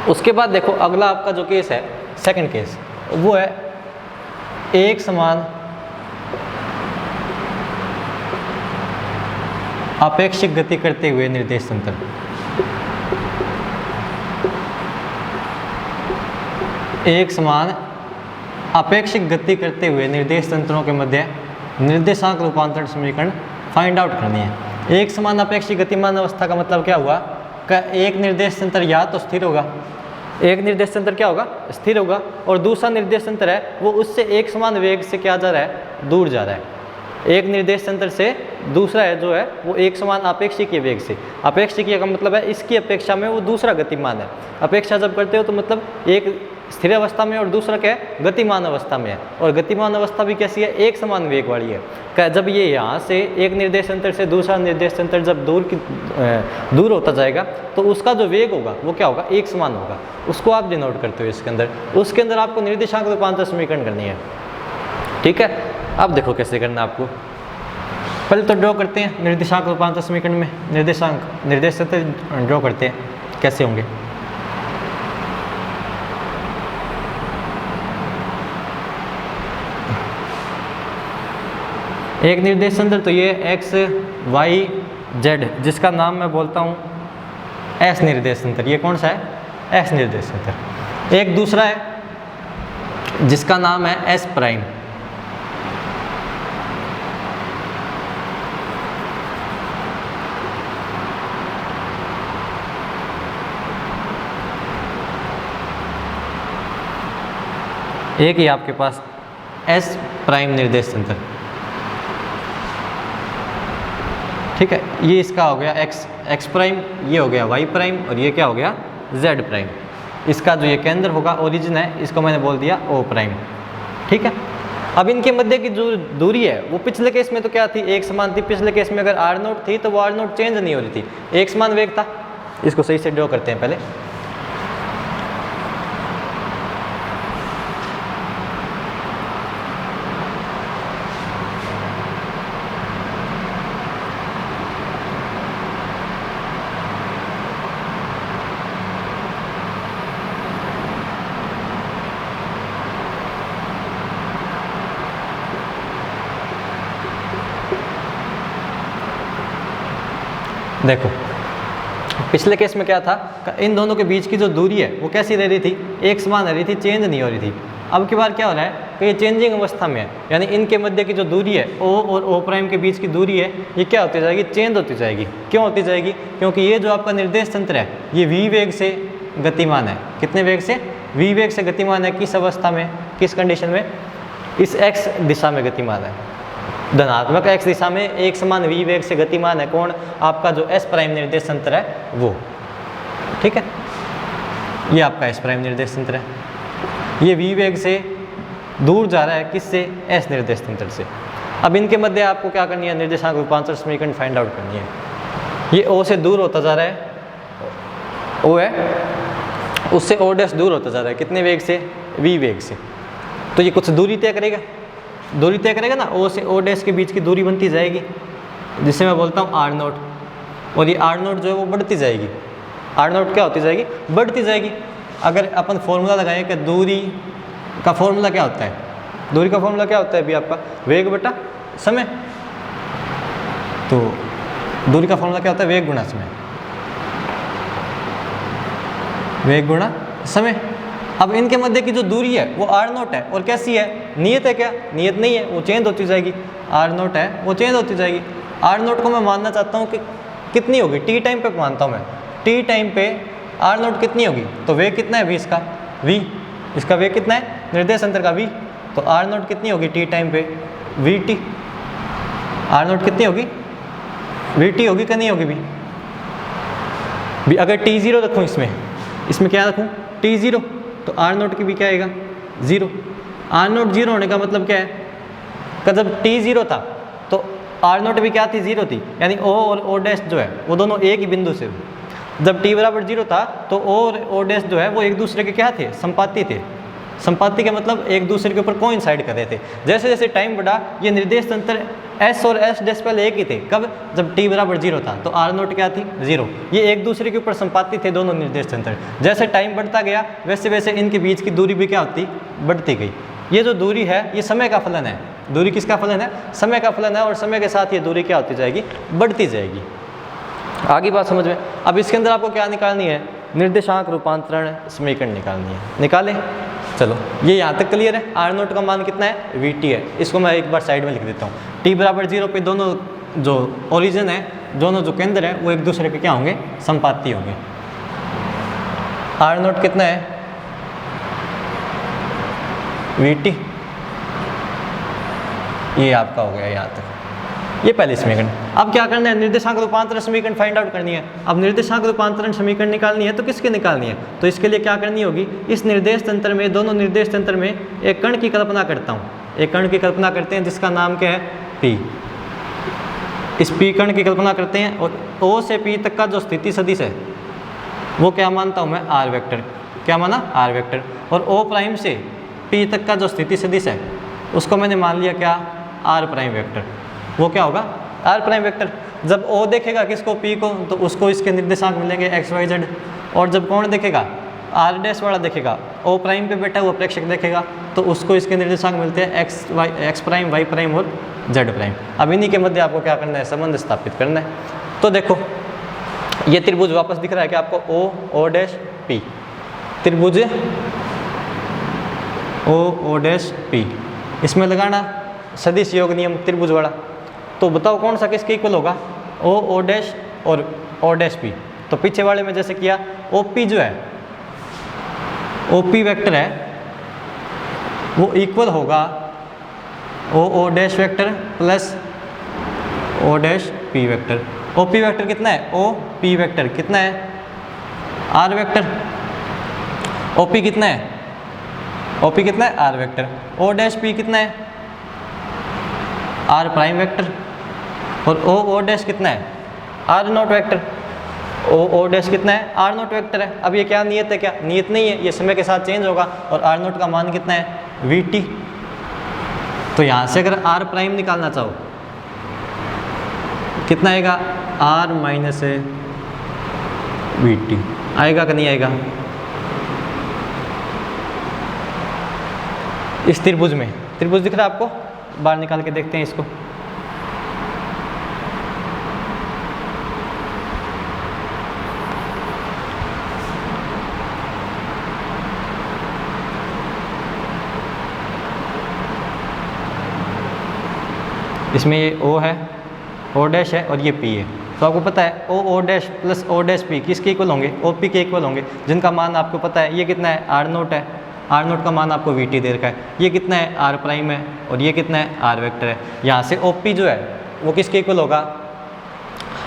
उसके बाद देखो अगला आपका जो केस है, सेकंड केस, वो है एक समान अपेक्षिक गति करते हुए निर्देश तंत्र। एक समान अपेक्षिक गति करते हुए निर्देश तंत्रों के मध्य निर्देशांक रूपांतरण समीकरण फाइंड आउट करनी है। एक समान अपेक्षी गतिमान अवस्था का मतलब क्या हुआ कि एक निर्देश तंत्र या तो स्थिर होगा, एक निर्देश तंत्र क्या होगा, स्थिर होगा, और दूसरा निर्देश तंत्र है वो उससे एक समान वेग से क्या जा रहा है, दूर जा रहा है। एक निर्देश तंत्र से दूसरा है जो है वो एक समान अपेक्षिकीय वेग से, अपेक्षिकीय का मतलब है इसकी अपेक्षा में वो दूसरा गतिमान है। अपेक्षा जब करते हो तो मतलब एक स्थिर अवस्था में और दूसरा क्या है, गतिमान अवस्था में है, और गतिमान अवस्था भी कैसी है, एक समान वेग वाली है। जब ये यहाँ से एक निर्देश तंत्र से दूसरा निर्देश तंत्र जब दूर होता जाएगा तो उसका जो वेग होगा वो क्या होगा, एक समान होगा। उसको आप डिनोट करते हो इसके अंदर। उसके अंदर आपको निर्देशांक रूपांतर समीकरण करनी है, ठीक है। अब देखो कैसे करना है आपको। पहले तो ड्रॉ करते हैं निर्देशांक रूपांतर समीकरण में, निर्देश तंत्र ड्रॉ करते हैं, कैसे होंगे। एक निर्देश तंत्र तो ये x, y, z जिसका नाम मैं बोलता हूँ S निर्देश तंत्र, ये कौन सा है, S निर्देश तंत्र। एक दूसरा है जिसका नाम है S प्राइम, एक ही आपके पास S प्राइम निर्देश तंत्र, ठीक है। ये इसका हो गया x प्राइम, ये हो गया y प्राइम, और ये क्या हो गया, z प्राइम। इसका जो ये केंद्र होगा, ओरिजिन है, इसको मैंने बोल दिया O प्राइम, ठीक है। अब इनके मध्य की जो दूरी है वो पिछले केस में तो क्या थी, एक समान थी। पिछले केस में अगर r0 थी तो वो r0 चेंज नहीं हो रही थी, एक समान वेग था। इसको सही से ड्रॉ करते हैं पहले। देखो पिछले केस में क्या था, इन दोनों के बीच की जो दूरी है वो कैसी रह रही थी, एक समान रह रही थी, चेंज नहीं हो रही थी। अब की बार क्या हो रहा है कि ये चेंजिंग अवस्था में है, यानी इनके मध्य की जो दूरी है O और O प्राइम के बीच की दूरी है ये क्या होती जाएगी, चेंज होती जाएगी। क्यों होती जाएगी, क्योंकि ये जो आपका निर्देश तंत्र है ये v वेग से गतिमान है। कितने वेग से, v वेग से गतिमान है। किस अवस्था में, किस कंडीशन में, इस x दिशा में गतिमान है, धनात्मक x दिशा में एक समान v वेग से गतिमान है। कौन, आपका जो S प्राइम निर्देश तंत्र है वो, ठीक है। ये आपका S प्राइम निर्देश तंत्र है, ये v वेग से दूर जा रहा है, किससे, S निर्देश तंत्र से। अब इनके मध्य आपको क्या करनी है, निर्देशांक रूपांतर समीकरण फाइंड आउट करनी है। ये O से दूर होता जा रहा है, O है, उससे O डैश दूर होता जा रहा है, कितने वेग से, v वेग से। तो ये कुछ दूरी तय करेगा, दूरी तय करेगा ना, O से O डैश के बीच की दूरी बनती जाएगी, जिसे मैं बोलता हूँ R0। और ये R0 जो है वो बढ़ती जाएगी, R0 क्या होती जाएगी, बढ़ती जाएगी। अगर अपन फॉर्मूला लगाएं कि दूरी का फॉर्मूला क्या होता है, दूरी का फॉर्मूला क्या होता है अभी आपका, वेग बटा समय। तो दूरी का फॉर्मूला क्या होता है, वेग गुणा समय, वेग गुणा समय। अब इनके मध्य की जो दूरी है वो R0 है, और कैसी है, नियत है क्या, नियत नहीं है, वो चेंज होती जाएगी। R0 है वो चेंज होती जाएगी। R0 को मैं मानना चाहता हूँ कि कितनी होगी, t टाइम पे मानता हूँ मैं, t टाइम पे R0 कितनी होगी, तो वेग कितना है v इसका, v इसका वेग कितना है, निर्देश तंत्र का v। तो R0 कितनी होगी t टाइम पे, vt। R0 कितनी होगी, vt होगी कि नहीं होगी भी। अगर t0 रखूँ इसमें क्या रखूँ, t0, तो R0 की भी क्या आएगा, 0। R0 0 होने का मतलब क्या है, कि जब t 0 था तो R0 भी क्या थी, 0 थी, यानी O और O डैश जो है वो दोनों एक ही बिंदु से। जब t बराबर 0 था तो O और O डैश जो है वो एक दूसरे के क्या थे, संपाती थे। संपाती के मतलब एक दूसरे के ऊपर कोइंसाइड कर रहे थे। जैसे जैसे टाइम बढ़ा ये निर्देश तंत्र S और S डैश पहले एक ही थे, कब, जब t बराबर 0 था, तो R0 क्या थी, 0। ये एक दूसरे के ऊपर संपाती थे दोनों निर्देश तंत्र। जैसे टाइम बढ़ता गया वैसे वैसे इनके बीच की दूरी भी क्या होती, बढ़ती गई। ये जो दूरी है ये समय का फलन है। दूरी किसका फलन है, समय का फलन है, और समय के साथ ये दूरी क्या होती जाएगी, बढ़ती जाएगी। आगे बात समझ में। अब इसके अंदर आपको क्या निकालनी है, निर्देशांक रूपांतरण समीकरण निकालनी है। निकालें, चलो ये यहाँ तक क्लियर है। R0 का मान कितना है, Vt है। इसको मैं एक बार साइड में लिख देता हूँ। t बराबर 0 पे दोनों जो ओरिजिन है दोनों जो केंद्र है वो एक दूसरे के क्या होंगे, संपाती होंगे। आर नोट कितना है, वीटी, ये आपका हो गया यहाँ तक, ये पहली समीकरण। अब क्या करना है, निर्देशांक रूपांतरण समीकरण फाइंड आउट करनी है। अब निर्देशांक रूपांतरण समीकरण निकालनी है तो किसकी निकालनी है, तो इसके लिए क्या करनी होगी, इस निर्देश तंत्र में, दोनों निर्देश तंत्र में एक कण की कल्पना करता हूँ, एक कण की कल्पना करते हैं जिसका नाम क्या है, पी। इस पी कण की कल्पना करते हैं और ओ से पी तक का जो स्थिति सदिश है वो क्या मानता हूँ मैं, आर वेक्टर। क्या माना, आर वेक्टर। और ओ प्राइम से पी तक का जो स्थिति सदिश है उसको मैंने मान लिया क्या, आर प्राइम वेक्टर। वो क्या होगा, आर प्राइम वेक्टर। जब ओ देखेगा किसको, पी को, तो उसको इसके निर्देशांक मिलेंगे एक्स वाई जेड। और जब कौन देखेगा, आर डैश वाला देखेगा, ओ प्राइम पे बैठा हुआ प्रेक्षक देखेगा, तो उसको इसके निर्देशांक मिलते हैं एक्स प्राइम, वाई प्राइम और जेड प्राइम। अब इन्हीं के मध्य आपको क्या करना है, संबंध स्थापित करना है। तो देखो ये त्रिभुज वापस दिख रहा है कि आपको ओ डैश पी, त्रिभुज ओ डैश पी, इसमें लगाना सदिश योग नियम त्रिभुज वाला। तो बताओ कौन सा किसके इक्वल होगा, ओ डैश और ओ डैश पी। तो पीछे वाले में जैसे किया, ओ पी जो है, ओ पी वेक्टर है वो इक्वल होगा O dash vector plus O dash P vector. O P vector कितना है, ओ पी वेक्टर कितना है, आर वेक्टर। ओ पी कितना है, ओ पी कितना है, R vector. O dash P कितना है, आर प्राइम वेक्टर। और ओ डैश कितना है, R naught vector. O dash कितना है, आर नोट वेक्टर है। अब ये क्या नियत है, क्या नियत नहीं है, ये समय के साथ चेंज होगा। और आर नोट का मान कितना है, वी टी। तो यहाँ से अगर आर प्राइम निकालना चाहो कितना आएगा, आर माइनस वी टी। आएगा कि नहीं आएगा, इस त्रिभुज में, त्रिभुज दिख रहा है आपको, बाहर निकाल के देखते हैं इसको। इसमें ये ओ है, ओ डैश है और ये पी है। तो आपको पता है O dash plus O dash P किसके इक्वल होंगे, ओ पी के इक्वल होंगे, जिनका मान आपको पता है। ये कितना है, आर नोट है, आर नोट का मान आपको वी टी दे रखा है। ये कितना है, आर प्राइम है और ये कितना है, आर वेक्टर है। यहाँ से ओ पी जो है वो किसके इक्वल होगा,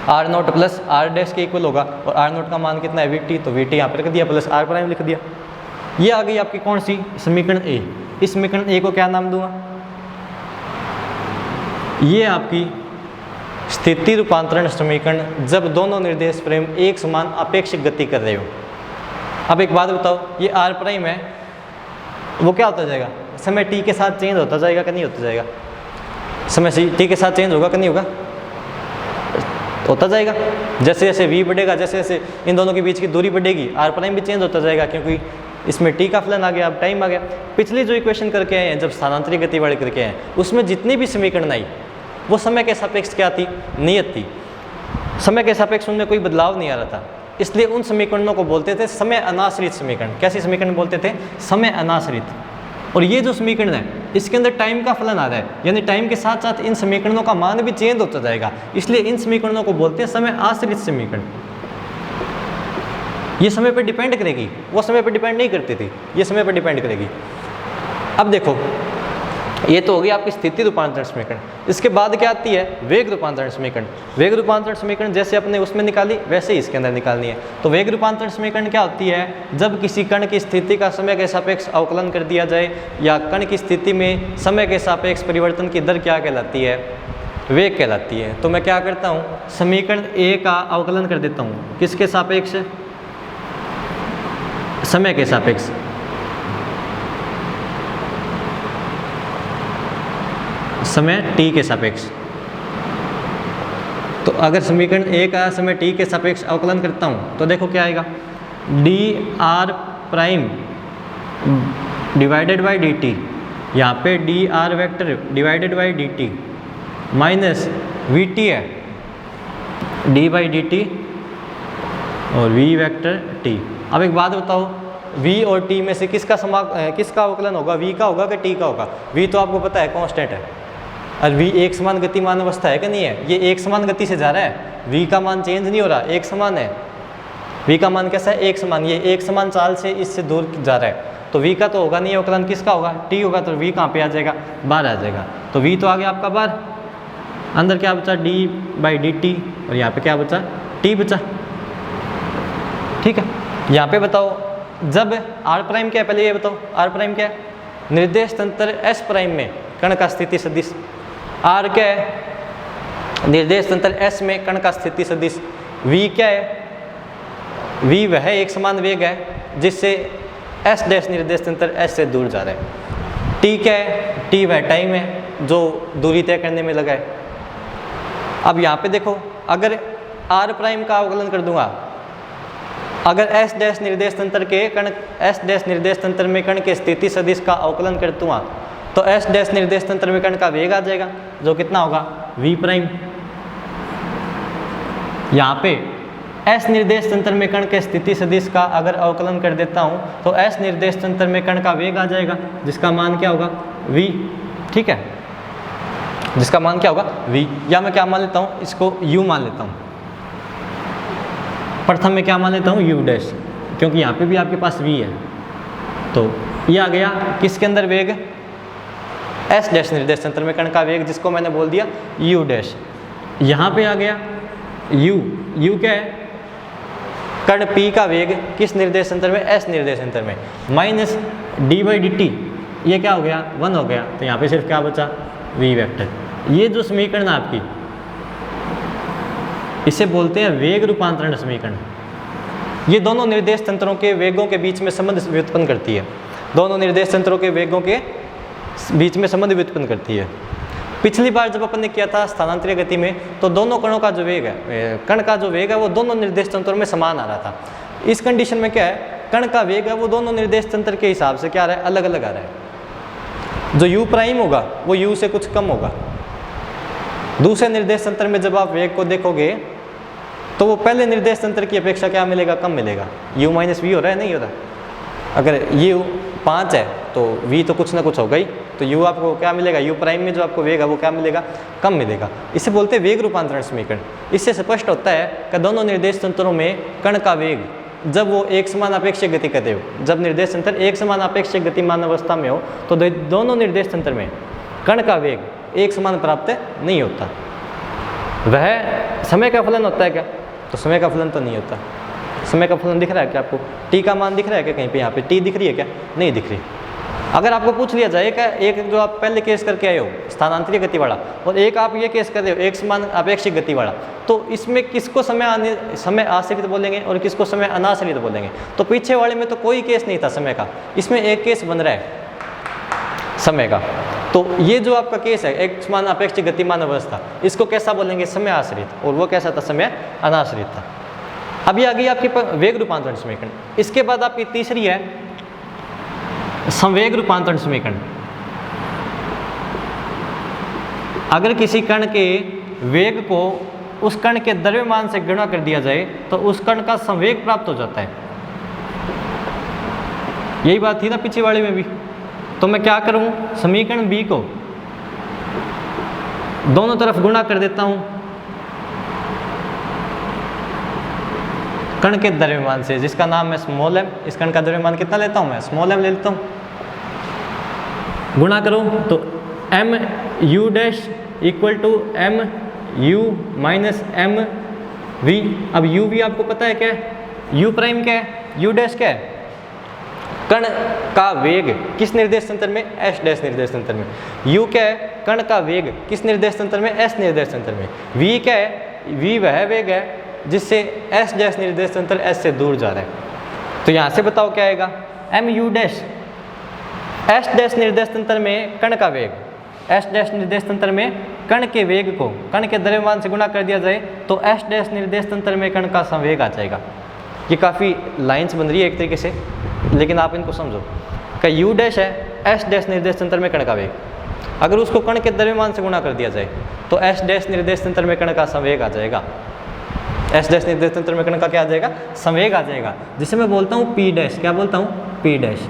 R naught plus R dash के इक्वल होगा। और आर नोट का मान कितना है, वी टी। तो वी टी यहाँ पर लिख दिया प्लस आर प्राइम लिख दिया। ये आ गई आपकी कौन सी, समीकरण ए। इस समीकरण ए को क्या नाम दूंगा, ये आपकी स्थिति रूपांतरण समीकरण, जब दोनों निर्देश फ्रेम एक समान अपेक्षित गति कर रहे हो। अब एक बात बताओ, ये आर प्राइम है वो क्या होता जाएगा, समय टी के साथ चेंज होता जाएगा कि नहीं होता जाएगा, समय टी के साथ चेंज होगा कि नहीं होगा, होता जाएगा। जैसे जैसे वी बढ़ेगा, जैसे जैसे इन दोनों के बीच की दूरी बढ़ेगी, आर प्राइम भी चेंज होता जाएगा, क्योंकि इसमें टी का फलन आ गया, अब टाइम आ गया। पिछली जो इक्वेशन करके आए हैं, जब स्थानांतरित गति वाले करके आए हैं, उसमें जितनी भी समीकरण आई वो समय के सापेक्ष क्या थी, नियत थी। समय के सापेक्ष उनमें कोई बदलाव नहीं आ रहा था, इसलिए उन समीकरणों को बोलते थे समय अनाश्रित समीकरण। कैसे समीकरण बोलते थे, समय अनाश्रित। और ये जो समीकरण है इसके अंदर टाइम का फलन आ रहा है, यानी टाइम के साथ साथ इन समीकरणों का मान भी चेंज होता जाएगा, इसलिए इन समीकरणों को बोलते हैं समय आश्रित समीकरण। ये समय पर डिपेंड करेगी, वो समय पर डिपेंड नहीं करती थी, ये समय पर डिपेंड करेगी। अब देखो ये तो होगी आपकी स्थिति रूपांतरण समीकरण। इसके बाद क्या आती है, वेग रूपांतरण समीकरण। वेग रूपांतरण समीकरण जैसे अपने उसमें निकाली वैसे ही इसके अंदर निकालनी है। तो वेग रूपांतरण समीकरण क्या होती है, जब किसी कण की स्थिति का समय के सापेक्ष अवकलन कर दिया जाए, या कण की स्थिति में समय के सापेक्ष परिवर्तन की दर क्या कहलाती है, वेग कहलाती है। तो मैं क्या करता हूँ, समीकरण ए का अवकलन कर देता हूँ, किसके सापेक्ष, समय के सापेक्ष। समय टी के सापेक्ष। तो अगर समीकरण ए का समय टी के सापेक्ष अवकलन करता हूँ तो देखो क्या आएगा, D R prime divided by D T, यहाँ पे D R vector divided by D T minus we T है, डी बाई डी टी और वी वैक्टर टी। अब एक बात बताओ, v और t में से किसका अवकलन होगा, v का होगा कि t का होगा। v तो आपको पता है कांस्टेंट है, और v एक समान गतिमान अवस्था है कि नहीं है, ये एक समान गति से जा रहा है, v का मान चेंज नहीं हो रहा, एक समान है। v का मान कैसा है, एक समान, ये एक समान चाल से इससे दूर जा रहा है, तो v का तो होगा नहीं, अवकलन किसका होगा, t होगा, तो v कहाँ पे आ जाएगा, बाहर आ जाएगा। तो v तो आ गया आपका बाहर, अंदर क्या बचा, d/dt, और यहाँ पे क्या बचा, t बचा। ठीक है, यहाँ पे बताओ जब r प्राइम क्या है, पहले ये बताओ r प्राइम क्या है, निर्देश तंत्र s प्राइम में कण का स्थिति सदिश। r क्या है, निर्देश तंत्र s में कण का स्थिति सदिश। v क्या है, v वह एक समान वेग है जिससे s डैश निर्देश तंत्र s से दूर जा रहा है। t क्या है, t वह टाइम है जो दूरी तय करने में लगा है। अब यहाँ पे देखो, अगर r प्राइम का अवकलन कर दूंगा, अगर s डैश निर्देश तंत्र के कण, s डैश निर्देश तंत्र में कण के स्थिति सदिश का अवकलन कर दूंगा, तो s डैश निर्देश तंत्र में कण का वेग आ जाएगा जो कितना होगा, v प्राइम। यहाँ पे s निर्देश तंत्र में कण के स्थिति सदिश का अगर अवकलन कर देता हूँ तो s निर्देश तंत्र में कण का वेग आ जाएगा जिसका मान क्या होगा, v। ठीक है, जिसका मान क्या होगा, v। या मैं क्या मान लेता हूँ, इसको u मान लेता हूँ, प्रथम में क्या मान लेता हूँ, u डैश, क्योंकि यहाँ पे भी आपके पास v है। तो ये आ गया किसके अंदर वेग, s डैश निर्देश तंत्र में कण का वेग, जिसको मैंने बोल दिया u डैश। यहाँ पे आ गया u क्या है, कण p का वेग किस निर्देश तंत्र में, s निर्देश तंत्र में, माइनस d/dt, ये क्या हो गया, 1 हो गया। तो यहाँ पे सिर्फ क्या बचा, v वेक्टर। ये जो समीकरण है आपकी, इसे बोलते हैं वेग रूपांतरण समीकरण। ये दोनों निर्देश तंत्रों के वेगों के बीच में संबंध व्युत्पन्न करती है, दोनों निर्देश तंत्रों के वेगों के बीच में संबंध व्युत्पन्न करती है। पिछली बार जब अपन ने किया था स्थानांतरित गति में, तो दोनों कणों का जो वेग है, कण का जो वेग है वो दोनों निर्देश तंत्रों में समान आ रहा था। इस कंडीशन में क्या है, कण का वेग है वो दोनों निर्देश तंत्र के हिसाब से क्या आ रहा है, अलग अलग आ रहा है। जो u प्राइम होगा वो u से कुछ कम होगा। दूसरे निर्देश तंत्र में जब आप वेग को देखोगे तो वो पहले निर्देश तंत्र की अपेक्षा क्या मिलेगा, कम मिलेगा। u माइनस वी हो रहा है, नहीं हो रहा। अगर u 5 है तो v तो कुछ ना कुछ होगा ही, तो u आपको क्या मिलेगा, u प्राइम में जो आपको वेग है वो क्या मिलेगा, कम मिलेगा। इसे बोलते हैं वेग रूपांतरण समीकरण। इससे स्पष्ट होता है कि दोनों निर्देश तंत्रों में कण का वेग जब वो एक समान अपेक्षित गति करते हो, जब निर्देश तंत्र एक समान अपेक्षित गतिमान अवस्था में हो, तो दोनों निर्देश तंत्र में कण का वेग एक समान प्राप्त नहीं होता। वह समय का फलन होता है क्या, तो समय का फलन तो नहीं होता। समय का फलन दिख रहा है क्या आपको, t का मान दिख रहा है क्या कहीं पे, यहाँ पे t दिख रही है क्या, नहीं दिख रही। अगर आपको पूछ लिया जाए क्या, एक जो आप पहले केस करके आए हो स्थानांतरित गति वाला, और एक आप ये केस कर रहे हो एक समान अपेक्षित गति वाला, तो इसमें किसको समय आश्रित बोलेंगे और किसको समय अनाश्रित बोलेंगे। तो पीछे वाले में तो कोई केस नहीं था समय का, इसमें एक केस बन रहा है समय का। तो ये जो आपका केस है एक समान अपेक्षित गतिमान अवस्था, इसको कैसा बोलेंगे, समय आश्रित, और वो कैसा था, समय अनाश्रित था। अभी आ गई आपकी वेग रूपांतरण समीकरण। इसके बाद आपकी तीसरी है संवेग रूपांतरण समीकरण। अगर किसी कण के वेग को उस कण के द्रव्यमान से गुणा कर दिया जाए तो उस कण का संवेग प्राप्त हो जाता है। यही बात थी ना पिछले वाले में भी। तो मैं क्या करूं, समीकरण बी को दोनों तरफ गुणा कर देता हूं कण के द्रव्यमान से, जिसका नाम है स्मॉल m। इस कण का द्रव्यमान कितना लेता हूं मैं, स्मॉल m ले लेता हूं। गुणा करो तो m u dash equal to m u minus m v। अब u v आपको पता है क्या है, u प्राइम क्या है, u डैश क्या है, कण का वेग किस निर्देश तंत्र में, s डैश निर्देश तंत्र में। u क्या है, कण का वेग किस निर्देश तंत्र में, s निर्देश तंत्र में। v क्या है, v वह वेग है जिससे s डैश निर्देश तंत्र s से दूर जा रहा है। तो यहाँ से बताओ क्या आएगा, m u dash s dash निर्देश तंत्र में कण का वेग, s डैश निर्देश तंत्र में कण के वेग को कण के द्रव्यमान से गुणा कर दिया जाए तो s डैश निर्देश तंत्र में कण का संवेग आ जाएगा। ये काफ़ी लाइंस बन रही है एक तरीके से, लेकिन आप इनको समझो कि u डैश है s डैश निर्देश तंत्र में कण का वेग, अगर उसको कण के द्रव्यमान से गुणा कर दिया जाए तो s डैश निर्देश तंत्र में कण का संवेग आ जाएगा। s डैश निर्देश तंत्र में कण का क्या आ जाएगा, संवेग आ जाएगा, जिसे मैं बोलता हूँ p डैश। क्या बोलता हूँ, p डैश।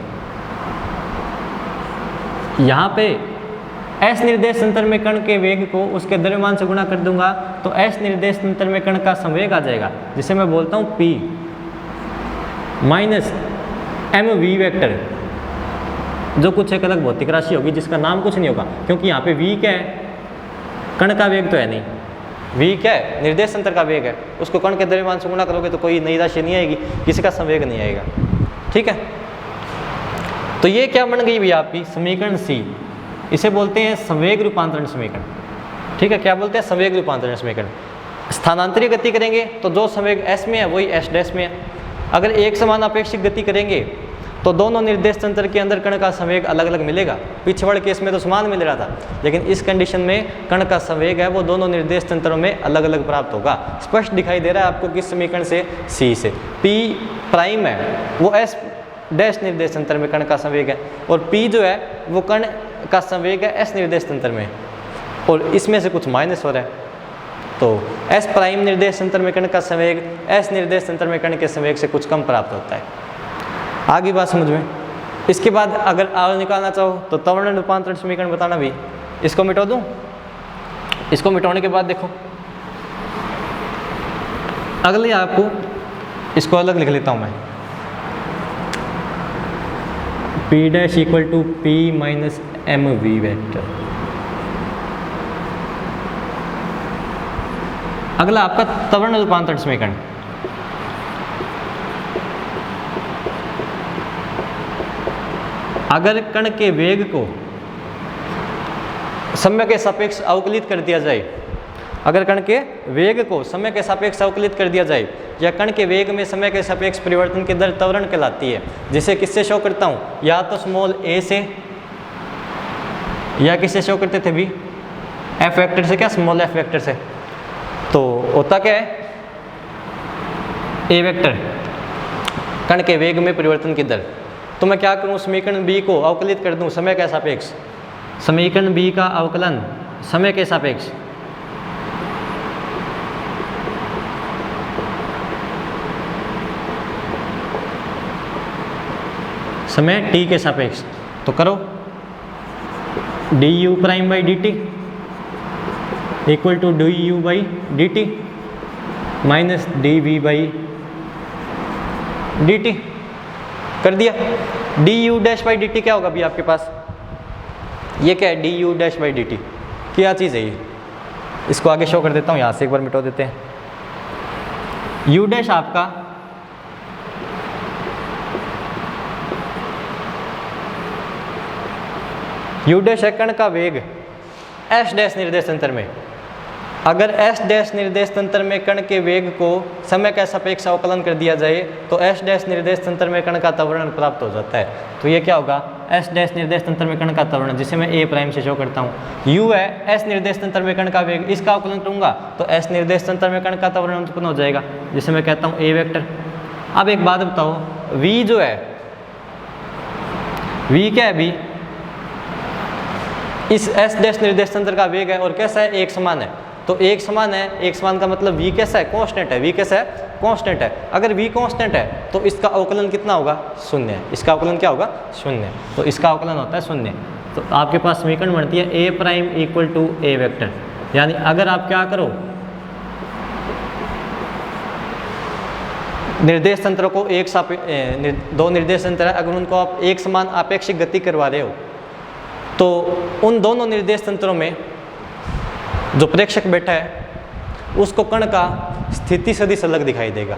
यहाँ पे एस निर्देश अंतर में कण के वेग को उसके द्रव्यमान से गुणा कर दूंगा तो एस निर्देश अंतर में कण का संवेग आ जाएगा, जिसे मैं बोलता हूँ P minus M V vector, जो कुछ एक अलग भौतिक राशि होगी जिसका नाम कुछ नहीं होगा, क्योंकि यहाँ पे v क्या है, कण का वेग तो है नहीं, v क्या है, निर्देश अंतर का वेग है, उसको कण के द्रव्यमान से गुणा करोगे तो कोई नई राशि नहीं आएगी, किसी का संवेग नहीं आएगा। ठीक है, तो ये क्या बन गई भैया आपकी समीकरण C, इसे बोलते हैं संवेग रूपांतरण समीकरण। ठीक है, क्या बोलते हैं, संवेग रूपांतरण समीकरण। स्थानांतरित गति करेंगे तो जो संवेग S में है वही S डैश में है। अगर एक समान अपेक्षित गति करेंगे तो दोनों निर्देश तंत्र के अंदर कण का संवेग अलग अलग मिलेगा। पिछवाड़े केस में तो समान मिल रहा था, लेकिन इस कंडीशन में कण का संवेग है वो दोनों निर्देश तंत्रों में अलग अलग प्राप्त होगा। स्पष्ट दिखाई दे रहा है आपको किस समीकरण से, C से। P प्राइम है वो S डैश निर्देश तंत्र में कण का संवेग है, और P जो है वो कण का संवेग है S निर्देश तंत्र में, और इसमें से कुछ माइनस हो रहा है, तो S प्राइम निर्देश तंत्र में कण का संवेग S निर्देश तंत्र में कण के संवेग से कुछ कम प्राप्त होता है। आगे बात समझ में। इसके बाद अगर R निकालना चाहो तो त्वरण रूपांतरण समीकरण बताना भी, इसको मिटा दूं, इसको मिटाने के बाद देखो अगले आपको इसको अलग लिख लेता हूं मैं, P dash equal to P minus M V vector. अगला आपका त्वरण रूपांतरण समीकरण। अगर कण के वेग को समय के सापेक्ष अवकलित कर दिया जाए, अगर कण के वेग को समय के सापेक्ष अवकलित कर दिया जाए, या कण के वेग में समय के सापेक्ष परिवर्तन की दर त्वरण कहलाती है, जिसे किससे शो करता हूँ, या तो स्मॉल a से, या किससे शो करते थे भी, f वेक्टर से, क्या स्मॉल f वेक्टर से। तो होता क्या है, a वेक्टर कण के वेग में परिवर्तन की दर, तो मैं क्या करूं, समीकरण b को अवकलित कर दूं समय के सापेक्ष, समीकरण b का अवकलन समय के सापेक्ष, समय t के सापेक्ष, तो करो du prime by D T equal to du by D T minus dv by D T कर दिया। du dash by D T क्या होगा अभी आपके पास, ये क्या है, du dash by D T क्या चीज़ है ये, इसको आगे शो कर देता हूँ, यहाँ से एक बार मिटा देते हैं। u डैश आपका u डैश है कण का वेग s डैश निर्देश तंत्र में। अगर s डैश निर्देश तंत्र में कण के वेग को समय का सापेक्ष अवकलन कर दिया जाए तो s डैश निर्देश तंत्र में कण का त्वरण प्राप्त हो जाता है। तो ये क्या होगा, s डैश निर्देश तंत्र में कण का त्वरण, जिसे मैं a प्राइम से शो करता हूँ। u है s निर्देश तंत्र में कण का वेग, इसका अवकलन करूंगा तो s निर्देश तंत्र में कण का त्वरण उत्पन्न हो जाएगा, जिसे मैं कहता हूँ a वेक्टर। अब एक बात बताओ, v जो है, v क्या है, v इस s डैश निर्देश तंत्र का वेग है और कैसा है, एक समान है। तो एक समान है, एक समान का मतलब v कैसा है, कांस्टेंट है, v कैसा है, कांस्टेंट है। अगर v कांस्टेंट है तो इसका अवकलन कितना होगा, शून्य है। इसका अवकलन क्या होगा, शून्य। तो इसका अवकलन होता है शून्य। तो आपके पास समीकरण बनती है a prime equal to a vector. यानी अगर आप क्या करो, निर्देश तंत्र को दो निर्देश तंत्र है, अगर उनको आप एक समान आपेक्षिक गति करवा रहे हो तो उन दोनों निर्देश तंत्रों में जो प्रेक्षक बैठा है उसको कण का स्थिति सदिश अलग दिखाई देगा,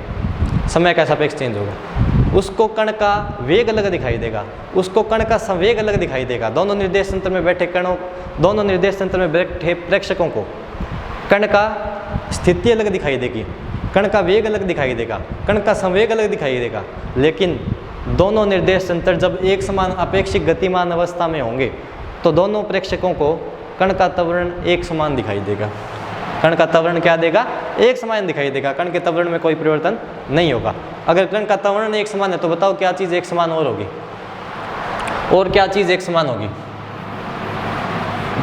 समय का सापेक्ष चेंज होगा। उसको कण का वेग अलग दिखाई देगा, उसको कण का संवेग अलग दिखाई देगा। दोनों निर्देश तंत्र में बैठे कणों, दोनों निर्देश तंत्र में बैठे प्रेक्षकों को कण का स्थिति अलग दिखाई देगी, कण का वेग अलग दिखाई देगा, कण का संवेग अलग दिखाई देगा। लेकिन दोनों निर्देश तंत्र जब एक समान अपेक्षिक गतिमान अवस्था में होंगे तो दोनों प्रेक्षकों को कण का त्वरण एक समान दिखाई देगा। कण का त्वरण क्या देगा, एक समान दिखाई देगा। कण के त्वरण में कोई परिवर्तन नहीं होगा। अगर कण का त्वरण एक समान है तो बताओ क्या चीज़ एक समान और होगी, और क्या चीज़ एक समान होगी।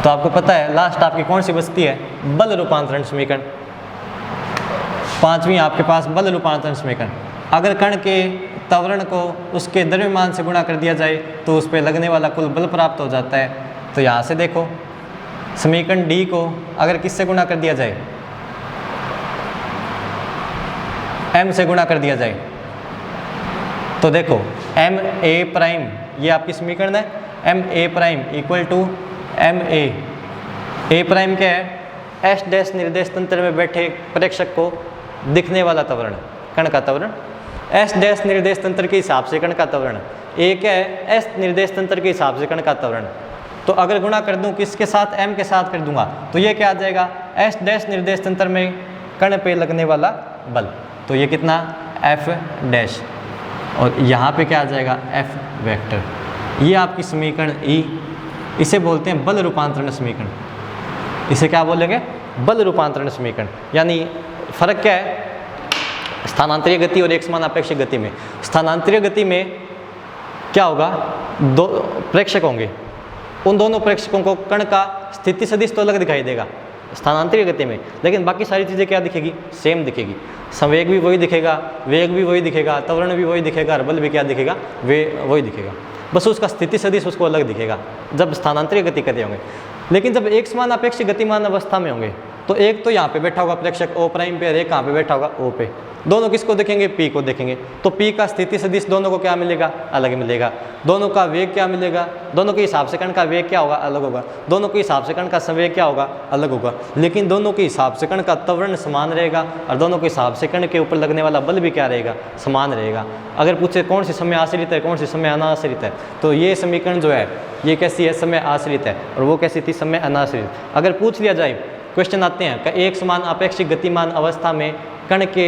तो आपको पता है लास्ट आपकी कौन सी बचती है, बल रूपांतरण समीकरण। पांचवी आपके पास बल रूपांतरण समीकरण। अगर कण के त्वरण को उसके द्रव्यमान से गुणा कर दिया जाए तो उस पर लगने वाला कुल बल प्राप्त हो जाता है। तो यहाँ से देखो समीकरण डी को अगर किससे गुणा कर दिया जाए, m से गुणा कर दिया जाए, तो देखो एम ए प्राइम ये आपकी समीकरण है, M A prime equal to M A prime क्या है, एस डैश निर्देश तंत्र में बैठे प्रेक्षक को दिखने वाला त्वरण, कण का त्वरण, एस डैश निर्देश तंत्र के हिसाब से कण का त्वरण, ए क्या है, एस निर्देश तंत्र के हिसाब से कण का त्वरण। तो अगर गुणा कर दूं किसके साथ, एम के साथ कर दूंगा, तो ये क्या आ जाएगा, एस डैश निर्देश तंत्र में कण पे लगने वाला बल, तो ये कितना एफ डैश, और यहाँ पे क्या आ जाएगा एफ वेक्टर। ये आपकी समीकरण ई, इसे बोलते हैं बल रूपांतरण समीकरण, इसे क्या बोलेंगे, बल रूपांतरण समीकरण। यानी फर्क क्या है स्थानांतरीय गति और एक समान आपेक्षिक गति में। स्थानांतरीय गति में क्या होगा, दो प्रेक्षक होंगे, उन दोनों प्रेक्षकों को कण का स्थिति सदिश तो अलग दिखाई देगा स्थानांतरीय गति में, लेकिन बाकी सारी चीज़ें क्या दिखेगी, सेम दिखेगी। संवेग भी वही दिखेगा, वेग भी वही दिखेगा, त्वरण भी वही दिखेगा, और बल भी क्या दिखेगा, वे वही दिखेगा, बस उसका स्थिति सदिश उसको अलग दिखेगा जब स्थानांतरीय गति करते होंगे। लेकिन जब एक समान अपेक्षित गतिमान अवस्था में होंगे तो एक तो यहाँ पे बैठा होगा प्रेक्षक ओ प्राइम पे, और एक कहाँ पे बैठा होगा ओ पे, दोनों किसको देखेंगे, पी को देखेंगे। तो पी का स्थिति सदिश दोनों को क्या मिलेगा, अलग मिलेगा। दोनों का वेग क्या मिलेगा, दोनों के हिसाब से कण का वेग क्या होगा, अलग होगा। दोनों के हिसाब से कण का संवेग क्या होगा, अलग होगा। लेकिन दोनों के हिसाब से कण का त्वरण समान रहेगा, और दोनों के हिसाब से कण के ऊपर लगने वाला बल भी क्या रहेगा, समान रहेगा। अगर पूछे कौन सी समय आश्रित है, कौन सी समय अनाश्रित है, तो ये समीकरण जो है ये कैसी है, समय आश्रित है, और वो कैसी थी, समय अनाश्रित। अगर पूछ लिया जाए, क्वेश्चन आते हैं कि एक समान अपेक्षिक गतिमान अवस्था में कण के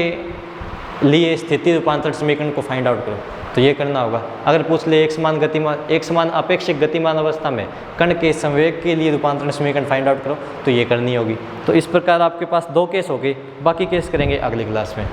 लिए स्थिति रूपांतरण समीकरण को फाइंड आउट करो, तो ये करना होगा। अगर पूछ ले एक समान अपेक्षिक गतिमान अवस्था में कण के संवेग के लिए रूपांतरण समीकरण फाइंड आउट करो, तो ये करनी होगी। तो इस प्रकार आपके पास 2 केस हो गए, बाकी केस करेंगे अगली क्लास में।